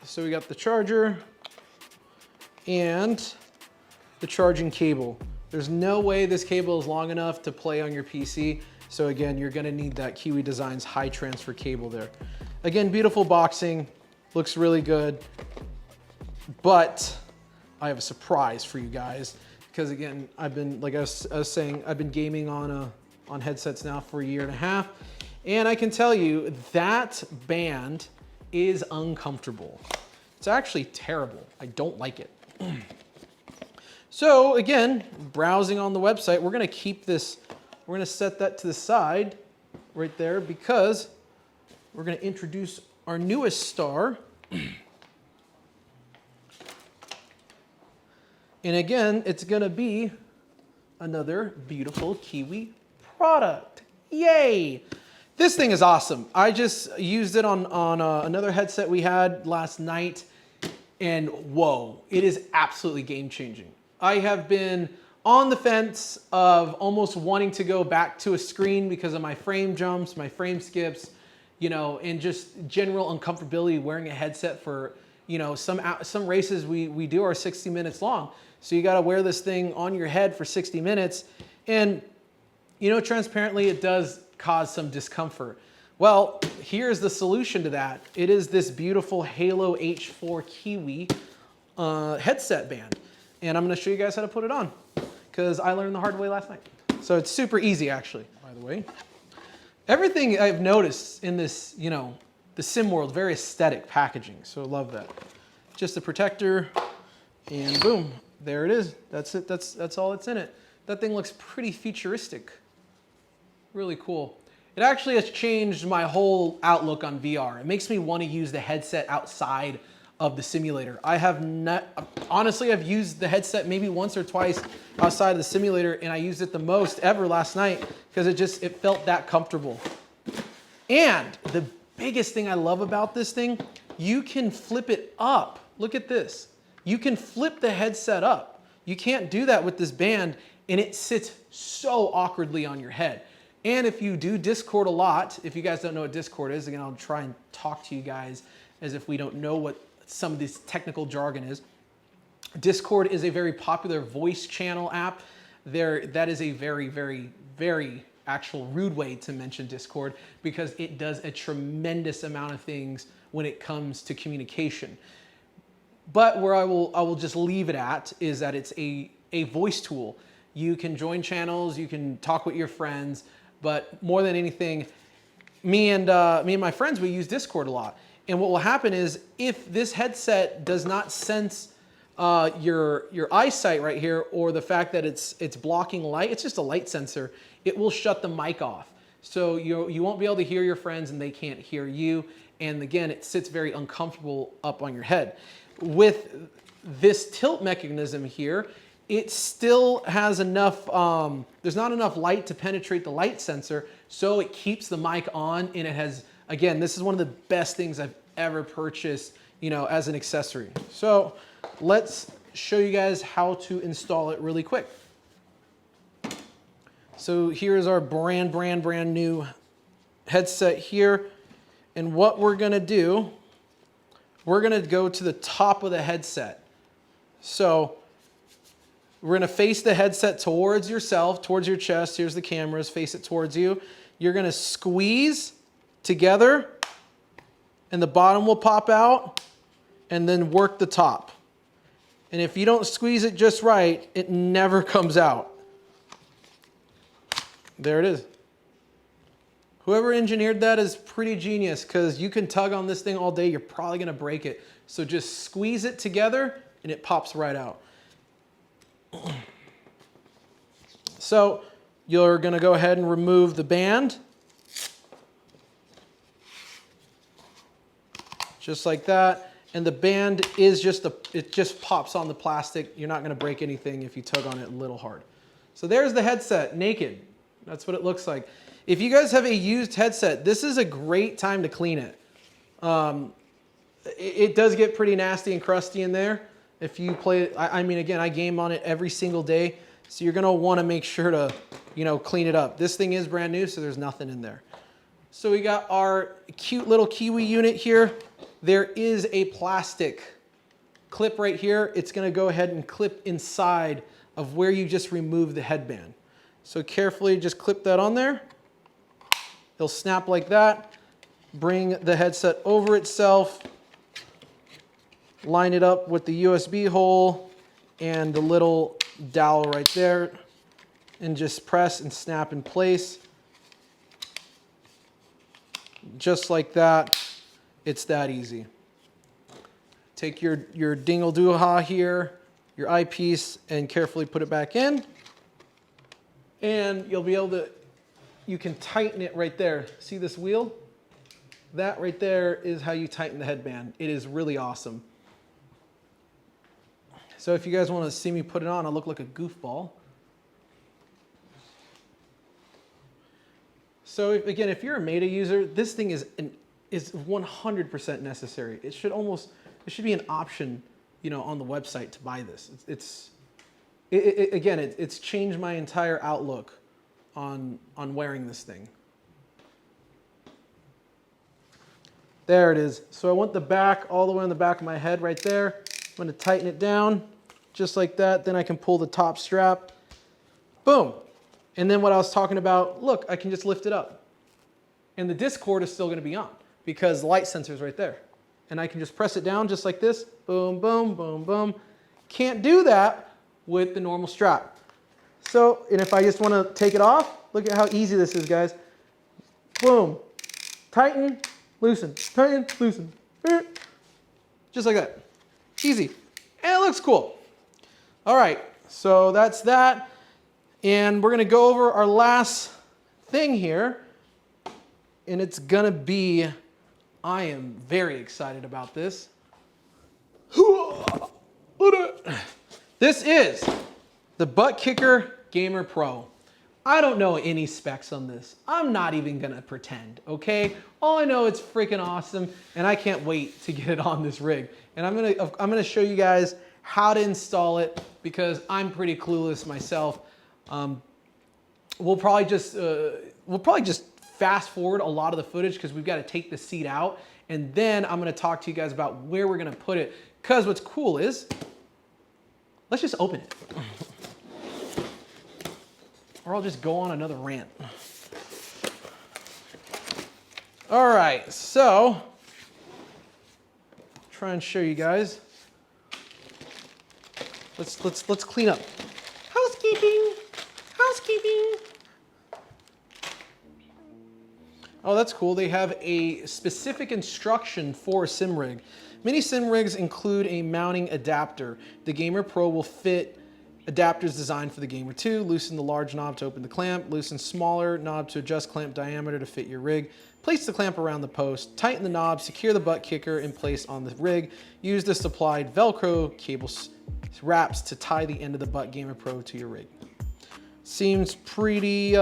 So we got the charger and the charging cable. There's no way this cable is long enough to play on your PC. So again, you're gonna need that Kiwi Designs high transfer cable there. Again, beautiful boxing, looks really good. But I have a surprise for you guys. Because again, I've been, like I was saying, I've been gaming on headsets now for 1.5 years. And I can tell you that band is uncomfortable. It's actually terrible. I don't like it. So again, browsing on the website, we're gonna keep this, we're gonna set that to the side right there because we're gonna introduce our newest star. And again, it's gonna be another beautiful Kiwi product. Yay! This thing is awesome. I just used it on another headset we had last night, and whoa, it is absolutely game-changing. I have been on the fence of almost wanting to go back to a screen because of my frame jumps, my frame skips, you know, and just general uncomfortability wearing a headset for, you know, some races we do are 60 minutes long. So you gotta wear this thing on your head for 60 minutes. And, you know, transparently, it does cause some discomfort. Well, here's the solution to that. It is this beautiful Halo H4 Kiwi headset band. And I'm gonna show you guys how to put it on because I learned the hard way last night. So it's super easy actually, by the way. Everything I've noticed in this, you know, the sim world, very aesthetic packaging. So I love that. Just a protector and boom, there it is. That's it, that's all that's in it. That thing looks pretty futuristic. Really cool. It actually has changed my whole outlook on VR. It makes me want to use the headset outside of the simulator. I have not, honestly, I've used the headset maybe once or twice outside of the simulator, and I used it the most ever last night because it felt that comfortable. And the biggest thing I love about this thing, you can flip it up. Look at this. You can flip the headset up. You can't do that with this band, and it sits so awkwardly on your head. And if you do Discord a lot, if you guys don't know what Discord is, again, I'll try and talk to you guys as if we don't know what some of this technical jargon is. Discord is a very popular voice channel app. That is a very, very, very actual rude way to mention Discord because it does a tremendous amount of things when it comes to communication. But where I will just leave it at is that it's a voice tool. You can join channels, you can talk with your friends, but more than anything, me and my friends, we use Discord a lot. And what will happen is if this headset does not sense your eyesight right here, or the fact that it's blocking light, it's just a light sensor, it will shut the mic off. So you won't be able to hear your friends and they can't hear you. And again, it sits very uncomfortable up on your head. With this tilt mechanism here, it still has enough, there's not enough light to penetrate the light sensor, so it keeps the mic on, and it has, again, this is one of the best things I've ever purchased, you know, as an accessory. So let's show you guys how to install it really quick. So here's our brand new headset here. And what we're gonna do, we're gonna go to the top of the headset. So we're gonna face the headset towards yourself, towards your chest. Here's the cameras, face it towards you. You're gonna squeeze together and the bottom will pop out, and then work the top. And if you don't squeeze it just right, it never comes out. There it is. Whoever engineered that is pretty genius because you can tug on this thing all day, you're probably gonna break it. So just squeeze it together and it pops right out. So you're gonna go ahead and remove the band. Just like that. And the band is it just pops on the plastic. You're not gonna break anything if you tug on it a little hard. So there's the headset, naked. That's what it looks like. If you guys have a used headset, this is a great time to clean it. It does get pretty nasty and crusty in there. If you play it, I mean, again, I game on it every single day. So you're gonna wanna make sure to, you know, clean it up. This thing is brand new, so there's nothing in there. So we got our cute little Kiwi unit here. There is a plastic clip right here. It's gonna go ahead and clip inside of where you just removed the headband. So carefully just clip that on there. It'll snap like that. Bring the headset over itself. Line it up with the USB hole and the little dowel right there. And just press and snap in place. Just like that. It's that easy. Take your dingle-doo-ha here, your eyepiece, and carefully put it back in. And you'll be able to, you can tighten it right there. See this wheel? That right there is how you tighten the headband. It is really awesome. So if you guys want to see me put it on, I look like a goofball. So if you're a Meta user, this thing is 100% necessary. It should be an option, you know, on the website to buy this. It's changed my entire outlook on wearing this thing. There it is. So I want the back all the way on the back of my head right there. I'm going to tighten it down just like that. Then I can pull the top strap. Boom. And then what I was talking about, look, I can just lift it up. And the disc cord is still going to be on because the light sensor is right there. And I can just press it down just like this. Boom, boom, boom, boom. Can't do that with the normal strap. So, and if I just want to take it off, look at how easy this is, guys. Boom. Tighten, loosen, tighten, loosen. Just like that. Easy. And it looks cool. All right, so that's that. And we're going to go over our last thing here. And it's going to be, I am very excited about this. This is the Buttkicker Gamer Pro. I don't know any specs on this. I'm not even going to pretend, okay? All I know, it's freaking awesome, and I can't wait to get it on this rig. And I'm going to show you guys how to install it because I'm pretty clueless myself. We'll probably just fast forward a lot of the footage because we've got to take the seat out, and then I'm going to talk to you guys about where we're going to put it. Because what's cool is, let's just open it. Or I'll just go on another rant. All right, so try and show you guys. Let's clean up. Housekeeping. Oh, that's cool. They have a specific instruction for a sim rig. Many sim rigs include a mounting adapter. The Gamer Pro will fit adapters designed for the Gamer 2. Loosen the large knob to open the clamp. Loosen smaller knob to adjust clamp diameter to fit your rig. Place the clamp around the post. Tighten the knob. Secure the butt kicker in place on the rig. Use the supplied Velcro cable wraps to tie the end of the Butt Gamer Pro to your rig. Seems pretty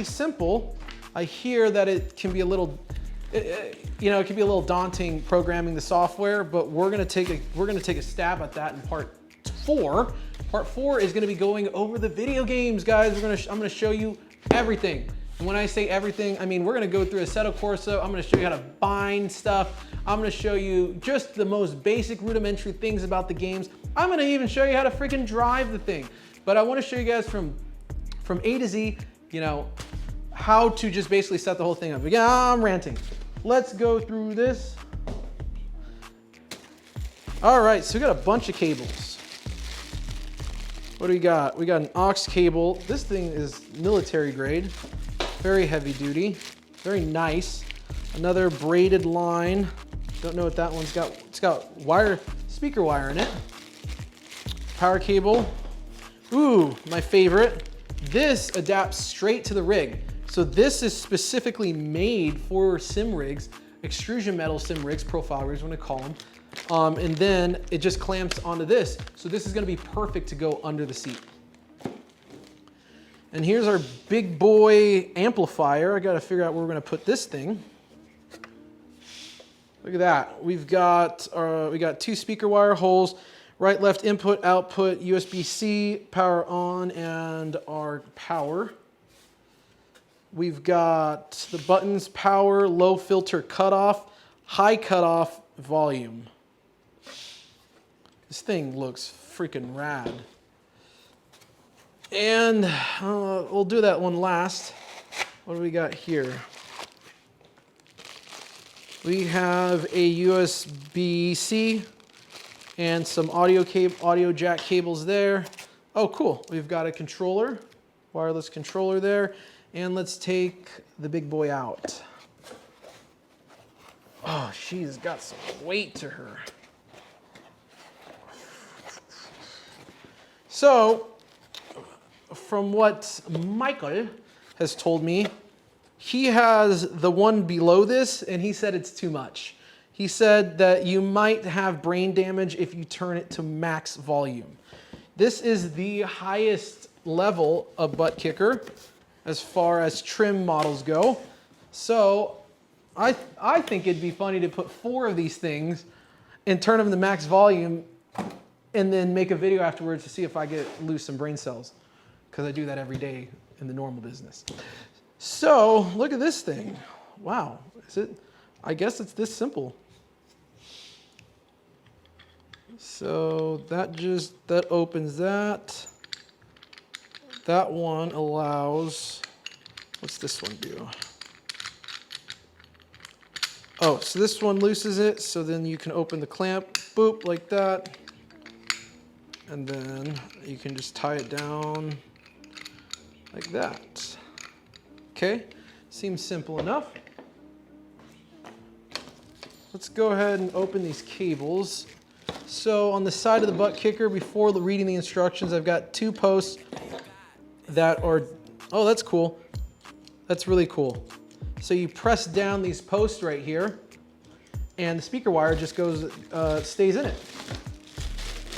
simple. I hear that it can be a little, it can be a little daunting programming the software, but we're gonna take a stab at that in part 4. Part 4 is gonna be going over the video games, guys. I'm gonna show you everything. And when I say everything, I mean we're gonna go through Assetto Corsa. I'm gonna show you how to bind stuff. I'm gonna show you just the most basic rudimentary things about the games. I'm gonna even show you how to freaking drive the thing. But I wanna show you guys from A to Z, how to just basically set the whole thing up. Again, I'm ranting. Let's go through this. All right, so we got a bunch of cables. What do we got? We got an aux cable. This thing is military grade, very heavy duty, very nice. Another braided line. Don't know what that one's got. It's got wire, speaker wire in it. Power cable. Ooh, my favorite. This adapts straight to the rig. So this is specifically made for sim rigs, extrusion metal sim rigs, profile rigs, I'm gonna call them. And then it just clamps onto this. So this is gonna be perfect to go under the seat. And here's our big boy amplifier. I gotta figure out where we're gonna put this thing. Look at that. We got 2 speaker wire holes, right, left input, output, USB-C, power on, and our power. We've got the buttons, power, low filter cutoff, high cutoff, volume. This thing looks freaking rad. And we'll do that one last. What do we got here? We have a USB-C and some audio jack cables there. Oh, cool. We've got a controller, wireless controller there. And let's take the big boy out. Oh, she's got some weight to her. So, from what Michael has told me, he has the one below this, and he said it's too much. He said that you might have brain damage if you turn it to max volume. This is the highest level of Buttkicker as far as trim models go. So I think it'd be funny to put 4 of these things and turn them to max volume and then make a video afterwards to see if I lose some brain cells, because I do that every day in the normal business. So look at this thing. Wow, I guess it's this simple. So that opens that. That one allows, what's this one do? Oh, so this one loosens it, so then you can open the clamp, boop, like that. And then you can just tie it down like that. Okay, seems simple enough. Let's go ahead and open these cables. So on the side of the Buttkicker, before reading the instructions, I've got 2 posts that are, oh, that's cool. That's really cool. So you press down these posts right here, and the speaker wire just goes, stays in it.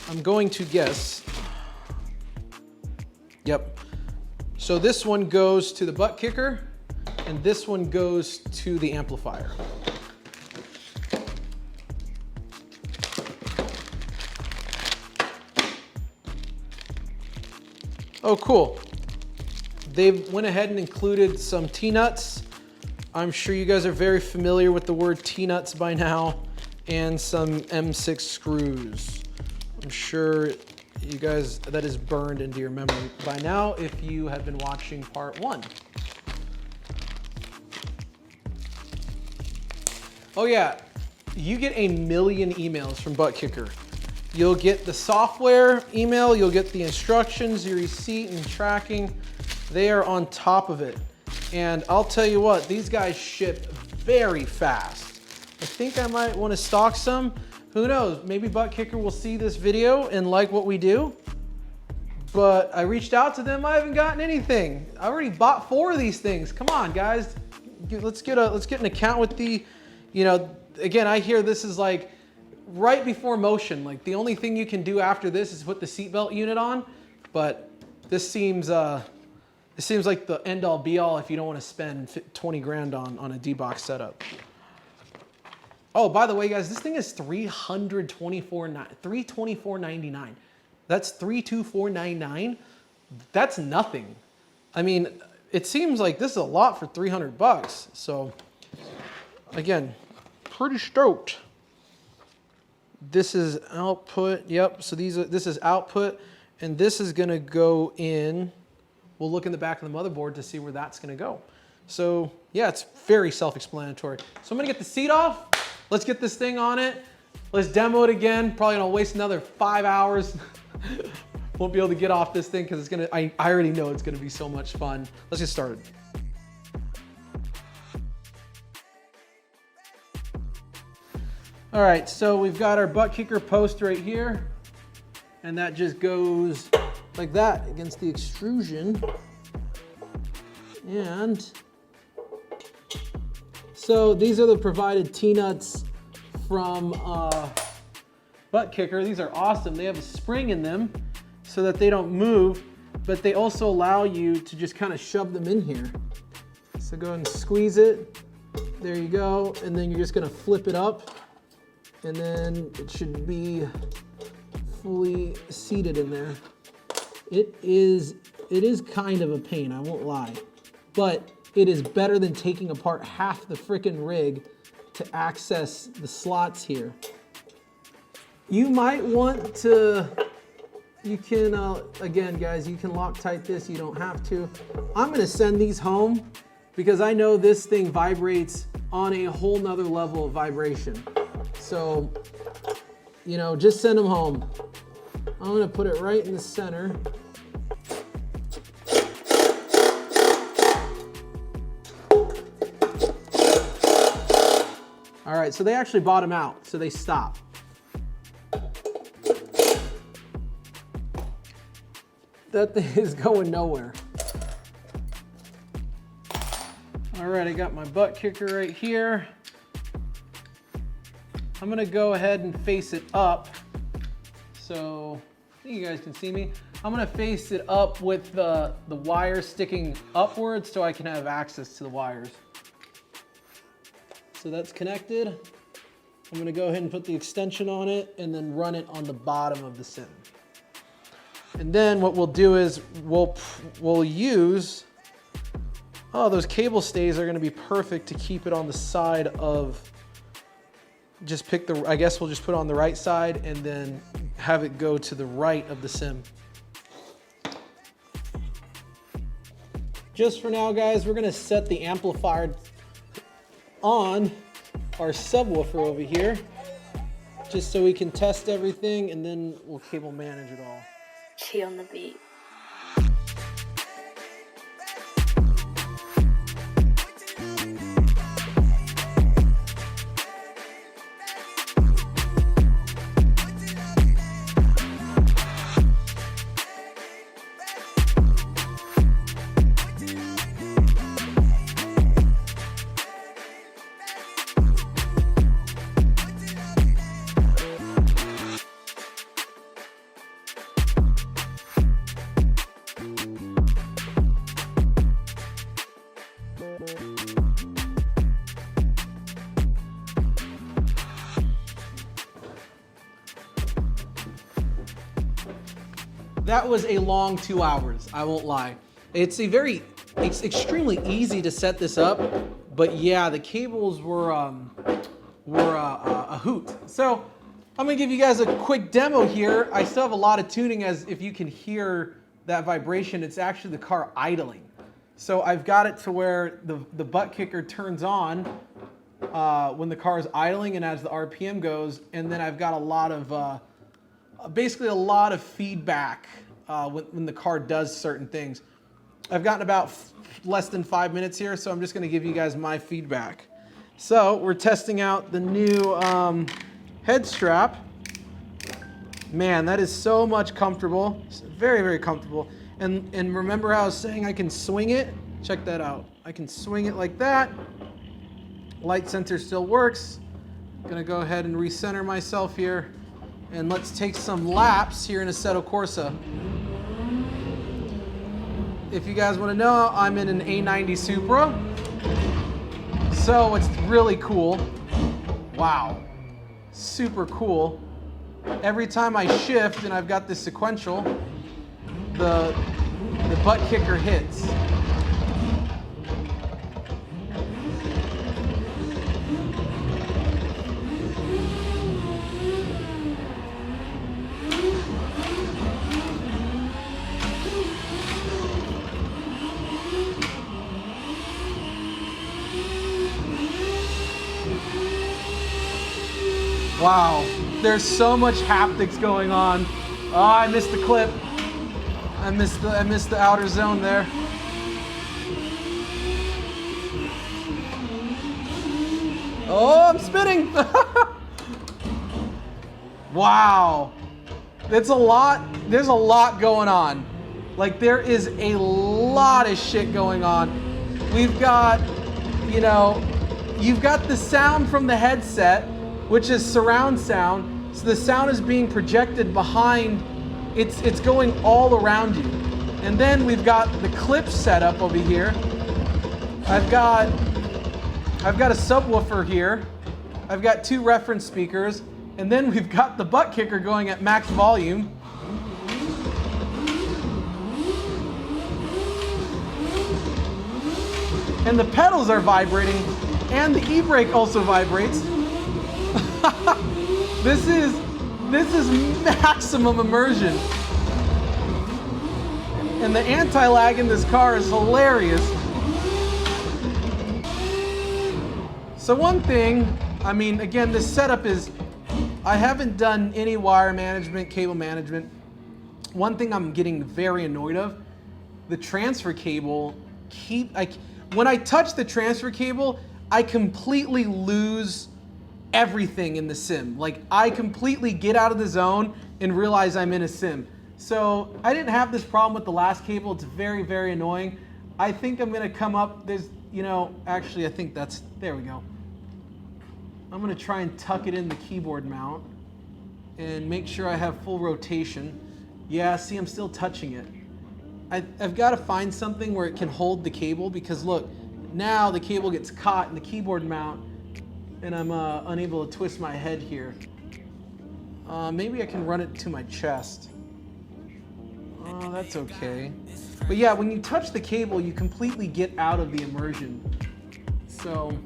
I'm going to guess. Yep. So this one goes to the Buttkicker, and this one goes to the amplifier. Oh, cool. They went ahead and included some T-nuts. I'm sure you guys are very familiar with the word T-nuts by now, and some M6 screws. I'm sure you guys, that is burned into your memory by now if you have been watching part 1. Oh yeah, you get a million emails from Buttkicker. You'll get the software email, you'll get the instructions, your receipt and tracking. They are on top of it. And I'll tell you what, these guys ship very fast. I think I might want to stock some. Who knows, maybe Buttkicker will see this video and like what we do. But I reached out to them, I haven't gotten anything. I already bought 4 of these things. Come on, guys. Let's get an account with the, again, I hear this is like right before motion. Like the only thing you can do after this is put the seatbelt unit on. But this seems like the end all be all if you don't want to spend 20 grand on a D-box setup. Oh, by the way, guys, this thing is $324.99. That's $324.99. That's nothing. I mean, it seems like this is a lot for 300 bucks. So, again, pretty stoked. This is output. Yep. So this is output, and this is going to go in. We'll look in the back of the motherboard to see where that's going to go. So, yeah, it's very self-explanatory. So I'm going to get the seat off. Let's get this thing on it. Let's demo it again. Probably gonna waste another 5 hours. Won't be able to get off this thing because I already know it's gonna be so much fun. Let's get started. All right, so we've got our Buttkicker post right here, and that just goes like that against the extrusion. And so these are the provided T-nuts from Buttkicker. These are awesome. They have a spring in them so that they don't move, but they also allow you to just kind of shove them in here. So go ahead and squeeze it. There you go. And then you're just gonna flip it up, and then it should be fully seated in there. It is kind of a pain, I won't lie, but it is better than taking apart half the frickin' rig to access the slots here. You might want to You can, again, guys, you can Loctite this, you don't have to. I'm gonna send these home because I know this thing vibrates on a whole nother level of vibration. So, you know, just send them home. I'm gonna put it right in the center. All right, so they actually bottom out, so they stop. That thing is going nowhere. All right, I got my butt kicker right here. I'm gonna go ahead and face it up. So I think you guys can see me. I'm gonna face it up with the wire sticking upwards so I can have access to the wires. So that's connected. I'm gonna go ahead and put the extension on it and then run it on the bottom of the sim. And then what we'll do is we'll use, oh, those cable stays are gonna be perfect to keep it on the side of, just pick the, I guess we'll just put it on the right side and then have it go to the right of the sim. Just for now, guys, we're gonna set the amplifier on our subwoofer over here, just so we can test everything and then we'll cable manage it all. Key on the beat. That was a long 2 hours, I won't lie. It's extremely easy to set this up, but yeah, the cables were a hoot. So I'm gonna give you guys a quick demo here. I still have a lot of tuning, as if you can hear that vibration, it's actually the car idling. So I've got it to where the butt kicker turns on when the car is idling and as the RPM goes, and then I've got a lot of, basically a lot of feedback when the car does certain things. I've gotten about less than 5 minutes here, so I'm just gonna give you guys my feedback. So we're testing out the new head strap. Man, that is so much comfortable. It's very, very comfortable. And remember how I was saying I can swing it? Check that out. I can swing it like that. Light sensor still works. Gonna go ahead and recenter myself here. And let's take some laps here in Assetto Corsa. If you guys want to know, I'm in an A90 Supra. So it's really cool. Wow. Super cool. Every time I shift and I've got this sequential, the butt kicker hits. Wow, there's so much haptics going on. Oh, I missed the clip. I missed the outer zone there. Oh, I'm spinning. Wow. It's a lot. There's a lot going on. Like, there is a lot of shit going on. We've got, you know, you've got the sound from the headset, which is surround sound. So the sound is being projected behind, it's going all around you. And then we've got the clip setup over here. I've got a subwoofer here. I've got 2 reference speakers. And then we've got the butt kicker going at max volume. And the pedals are vibrating, and the e-brake also vibrates. This is maximum immersion. And the anti-lag in this car is hilarious. So one thing, I mean, again, this setup is, I haven't done any wire management, cable management. One thing I'm getting very annoyed of, the transfer cable, when I touch the transfer cable, I completely lose everything in the sim. Like, I completely get out of the zone and realize I'm in a sim. So I didn't have this problem with the last cable. It's very, very annoying. I think I'm gonna come up, actually I think there we go. I'm gonna try and tuck it in the keyboard mount and make sure I have full rotation. Yeah, see, I'm still touching it. I've gotta find something where it can hold the cable, because look, now the cable gets caught in the keyboard mount and I'm unable to twist my head here. Maybe I can run it to my chest. Oh, that's okay. But yeah, when you touch the cable, you completely get out of the immersion. So,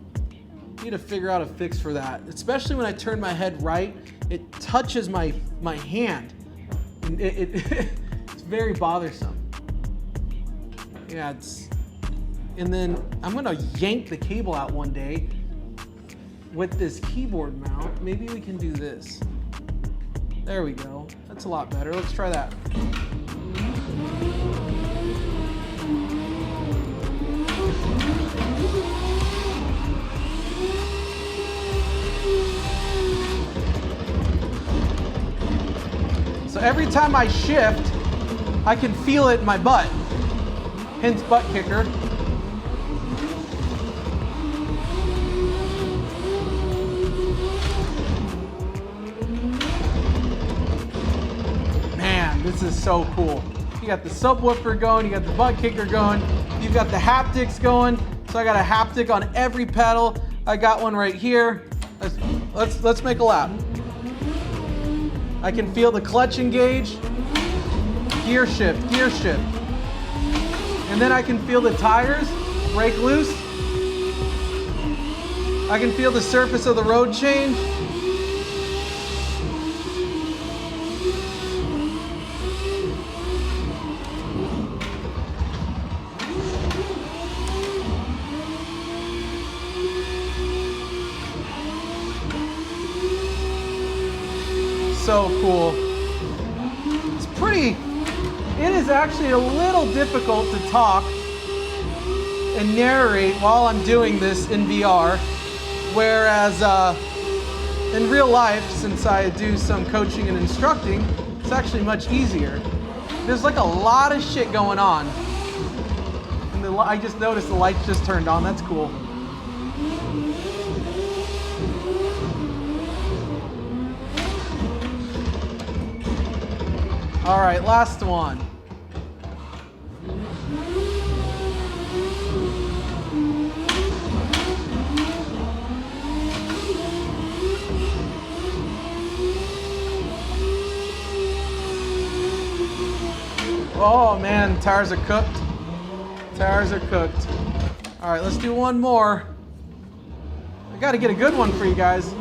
I need to figure out a fix for that. Especially when I turn my head right, it touches my hand. And it's very bothersome. Yeah, and then I'm gonna yank the cable out one day with this keyboard mount. Maybe we can do this. There we go. That's a lot better. Let's try that. So every time I shift, I can feel it in my butt. Hence butt kicker. Man, this is so cool. You got the subwoofer going, you got the butt kicker going, you've got the haptics going. So I got a haptic on every pedal. I got one right here. Let's make a lap. I can feel the clutch engage, gear shift, and then I can feel the tires break loose. I can feel the surface of the road change. So cool. It is actually a little difficult to talk and narrate while I'm doing this in VR, whereas in real life, since I do some coaching and instructing, it's actually much easier. There's like a lot of shit going on. And I just noticed the lights just turned on. That's cool. All right, last one. Oh man, tires are cooked. Tires are cooked. All right, let's do one more. I gotta get a good one for you guys.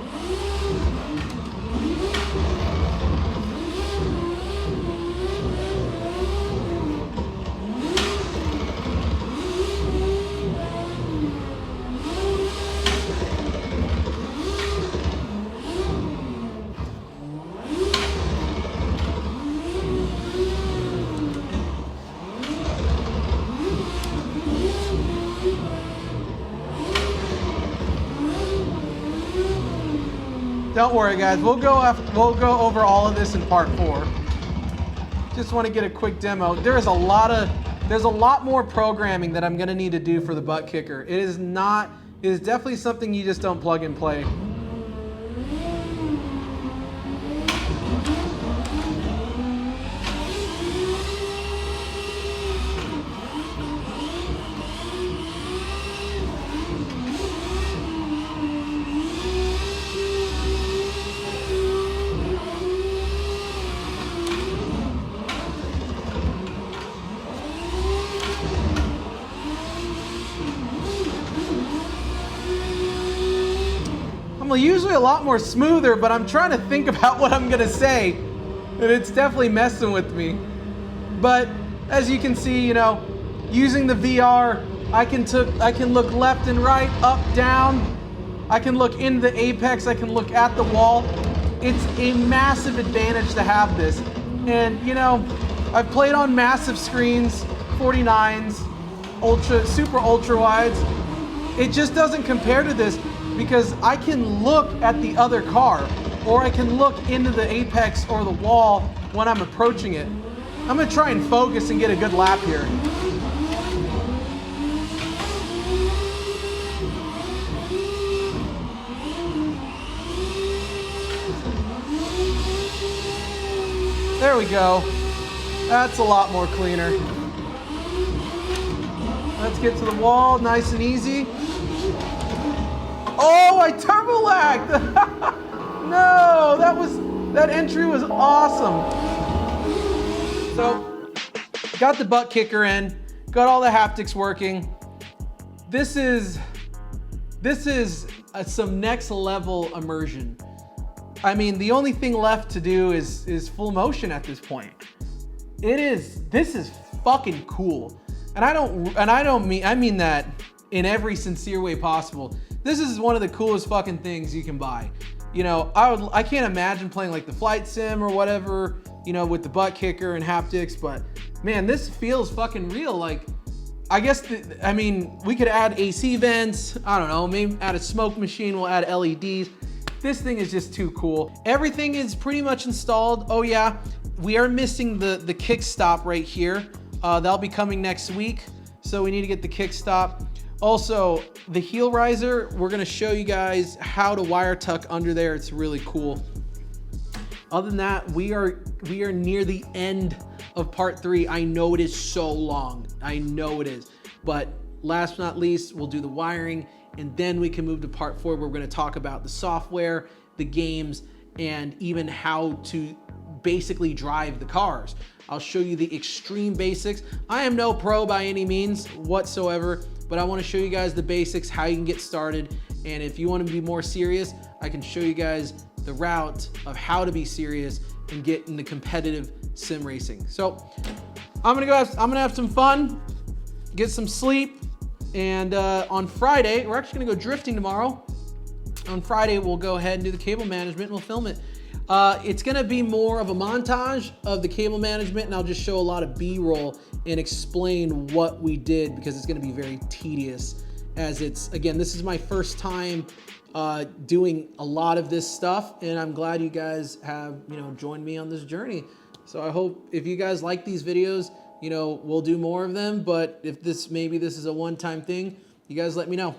Don't worry, guys. We'll go over all of this in part 4. Just want to get a quick demo. There's a lot more programming that I'm going to need to do for the butt kicker. It is definitely something you just don't plug and play. I'm usually a lot more smoother, but I'm trying to think about what I'm gonna say, and it's definitely messing with me. But as you can see, you know, using the VR, I can look left and right, up, down. I can look into the apex, I can look at the wall. It's a massive advantage to have this. And you know, I've played on massive screens, 49s, super ultra wides. It just doesn't compare to this because I can look at the other car, or I can look into the apex or the wall when I'm approaching it. I'm gonna try and focus and get a good lap here. There we go. That's a lot more cleaner. Let's get to the wall, nice and easy. Oh, I turbo lagged. No, that entry was awesome. So, got the butt kicker in, got all the haptics working. This is some next level immersion. I mean, the only thing left to do is full motion at this point. This is fucking cool. And I mean that in every sincere way possible. This is one of the coolest fucking things you can buy. You know, I can't imagine playing like the flight sim or whatever, you know, with the butt kicker and haptics, but man, this feels fucking real. Like, I guess, I mean, we could add AC vents, I don't know, maybe add a smoke machine, we'll add LEDs. This thing is just too cool. Everything is pretty much installed. Oh yeah, we are missing the kick stop right here. That'll be coming next week, so we need to get the kick stop. Also, the heel riser, we're gonna show you guys how to wire tuck under there. It's really cool. Other than that, we are near the end of part 3. I know it is so long. I know it is. But last but not least, we'll do the wiring, and then we can move to part 4 where we're gonna talk about the software, the games, and even how to basically drive the cars. I'll show you the extreme basics. I am no pro by any means whatsoever, but I wanna show you guys the basics, how you can get started. And if you wanna be more serious, I can show you guys the route of how to be serious and get into competitive sim racing. So I'm gonna have some fun, get some sleep, and on Friday, we're actually gonna go drifting tomorrow. On Friday, we'll go ahead and do the cable management and we'll film it. It's gonna be more of a montage of the cable management, and I'll just show a lot of B-roll and explain what we did, because it's gonna be very tedious, as again, this is my first time doing a lot of this stuff, and I'm glad you guys have, you know, joined me on this journey. So I hope if you guys like these videos, you know, we'll do more of them, but if maybe this is a one-time thing, you guys let me know.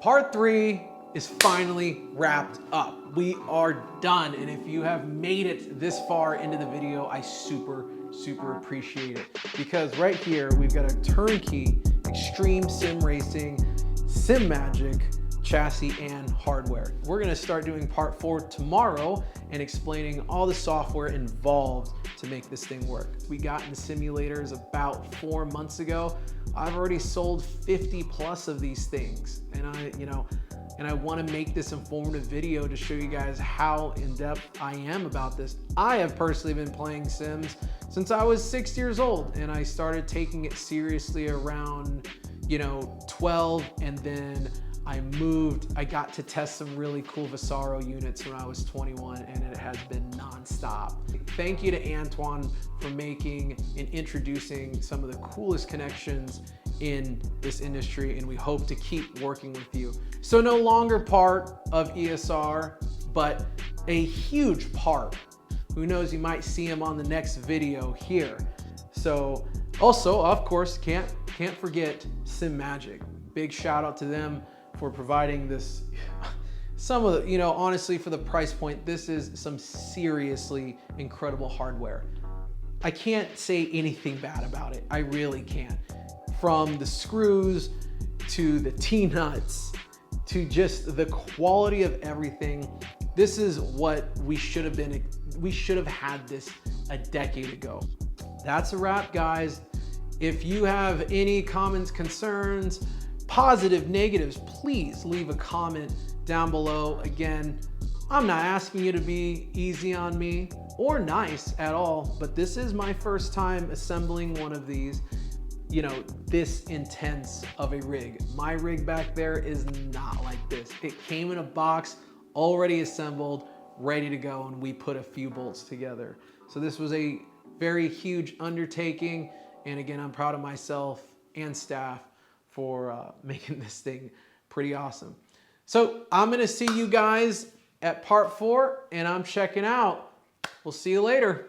Part 3 is finally wrapped up. We are done, and if you have made it this far into the video, I super appreciate it, because right here we've got a turnkey Extreme Sim Racing SIMAGIC chassis and hardware. We're gonna start doing part 4 tomorrow and explaining all the software involved to make this thing work. We got in simulators about 4 months ago. I've already sold 50 plus of these things, and I want to make this informative video to show you guys how in-depth I am about this. I have personally been playing Sims since I was 6 years old, and I started taking it seriously around, 12, and then I got to test some really cool Vasaro units when I was 21, and it has been nonstop. Thank you to Antoine for making and introducing some of the coolest connections in this industry, and we hope to keep working with you. So no longer part of ESR, but a huge part. Who knows, you might see him on the next video here. So also, of course, can't forget SIMAGIC. Big shout out to them for providing this. Some of the, honestly, for the price point, this is some seriously incredible hardware. I can't say anything bad about it. I really can't. From the screws to the T-nuts to just the quality of everything. This is what we should have had this a decade ago. That's a wrap, guys. If you have any comments, concerns, positive, negatives, please leave a comment down below. Again, I'm not asking you to be easy on me or nice at all, but this is my first time assembling one of these, you know, this intense of a rig. My rig back there is not like this. It came in a box, already assembled, ready to go, and we put a few bolts together. So this was a very huge undertaking, and again, I'm proud of myself and staff for making this thing pretty awesome. So I'm gonna see you guys at part 4, and I'm checking out. We'll see you later.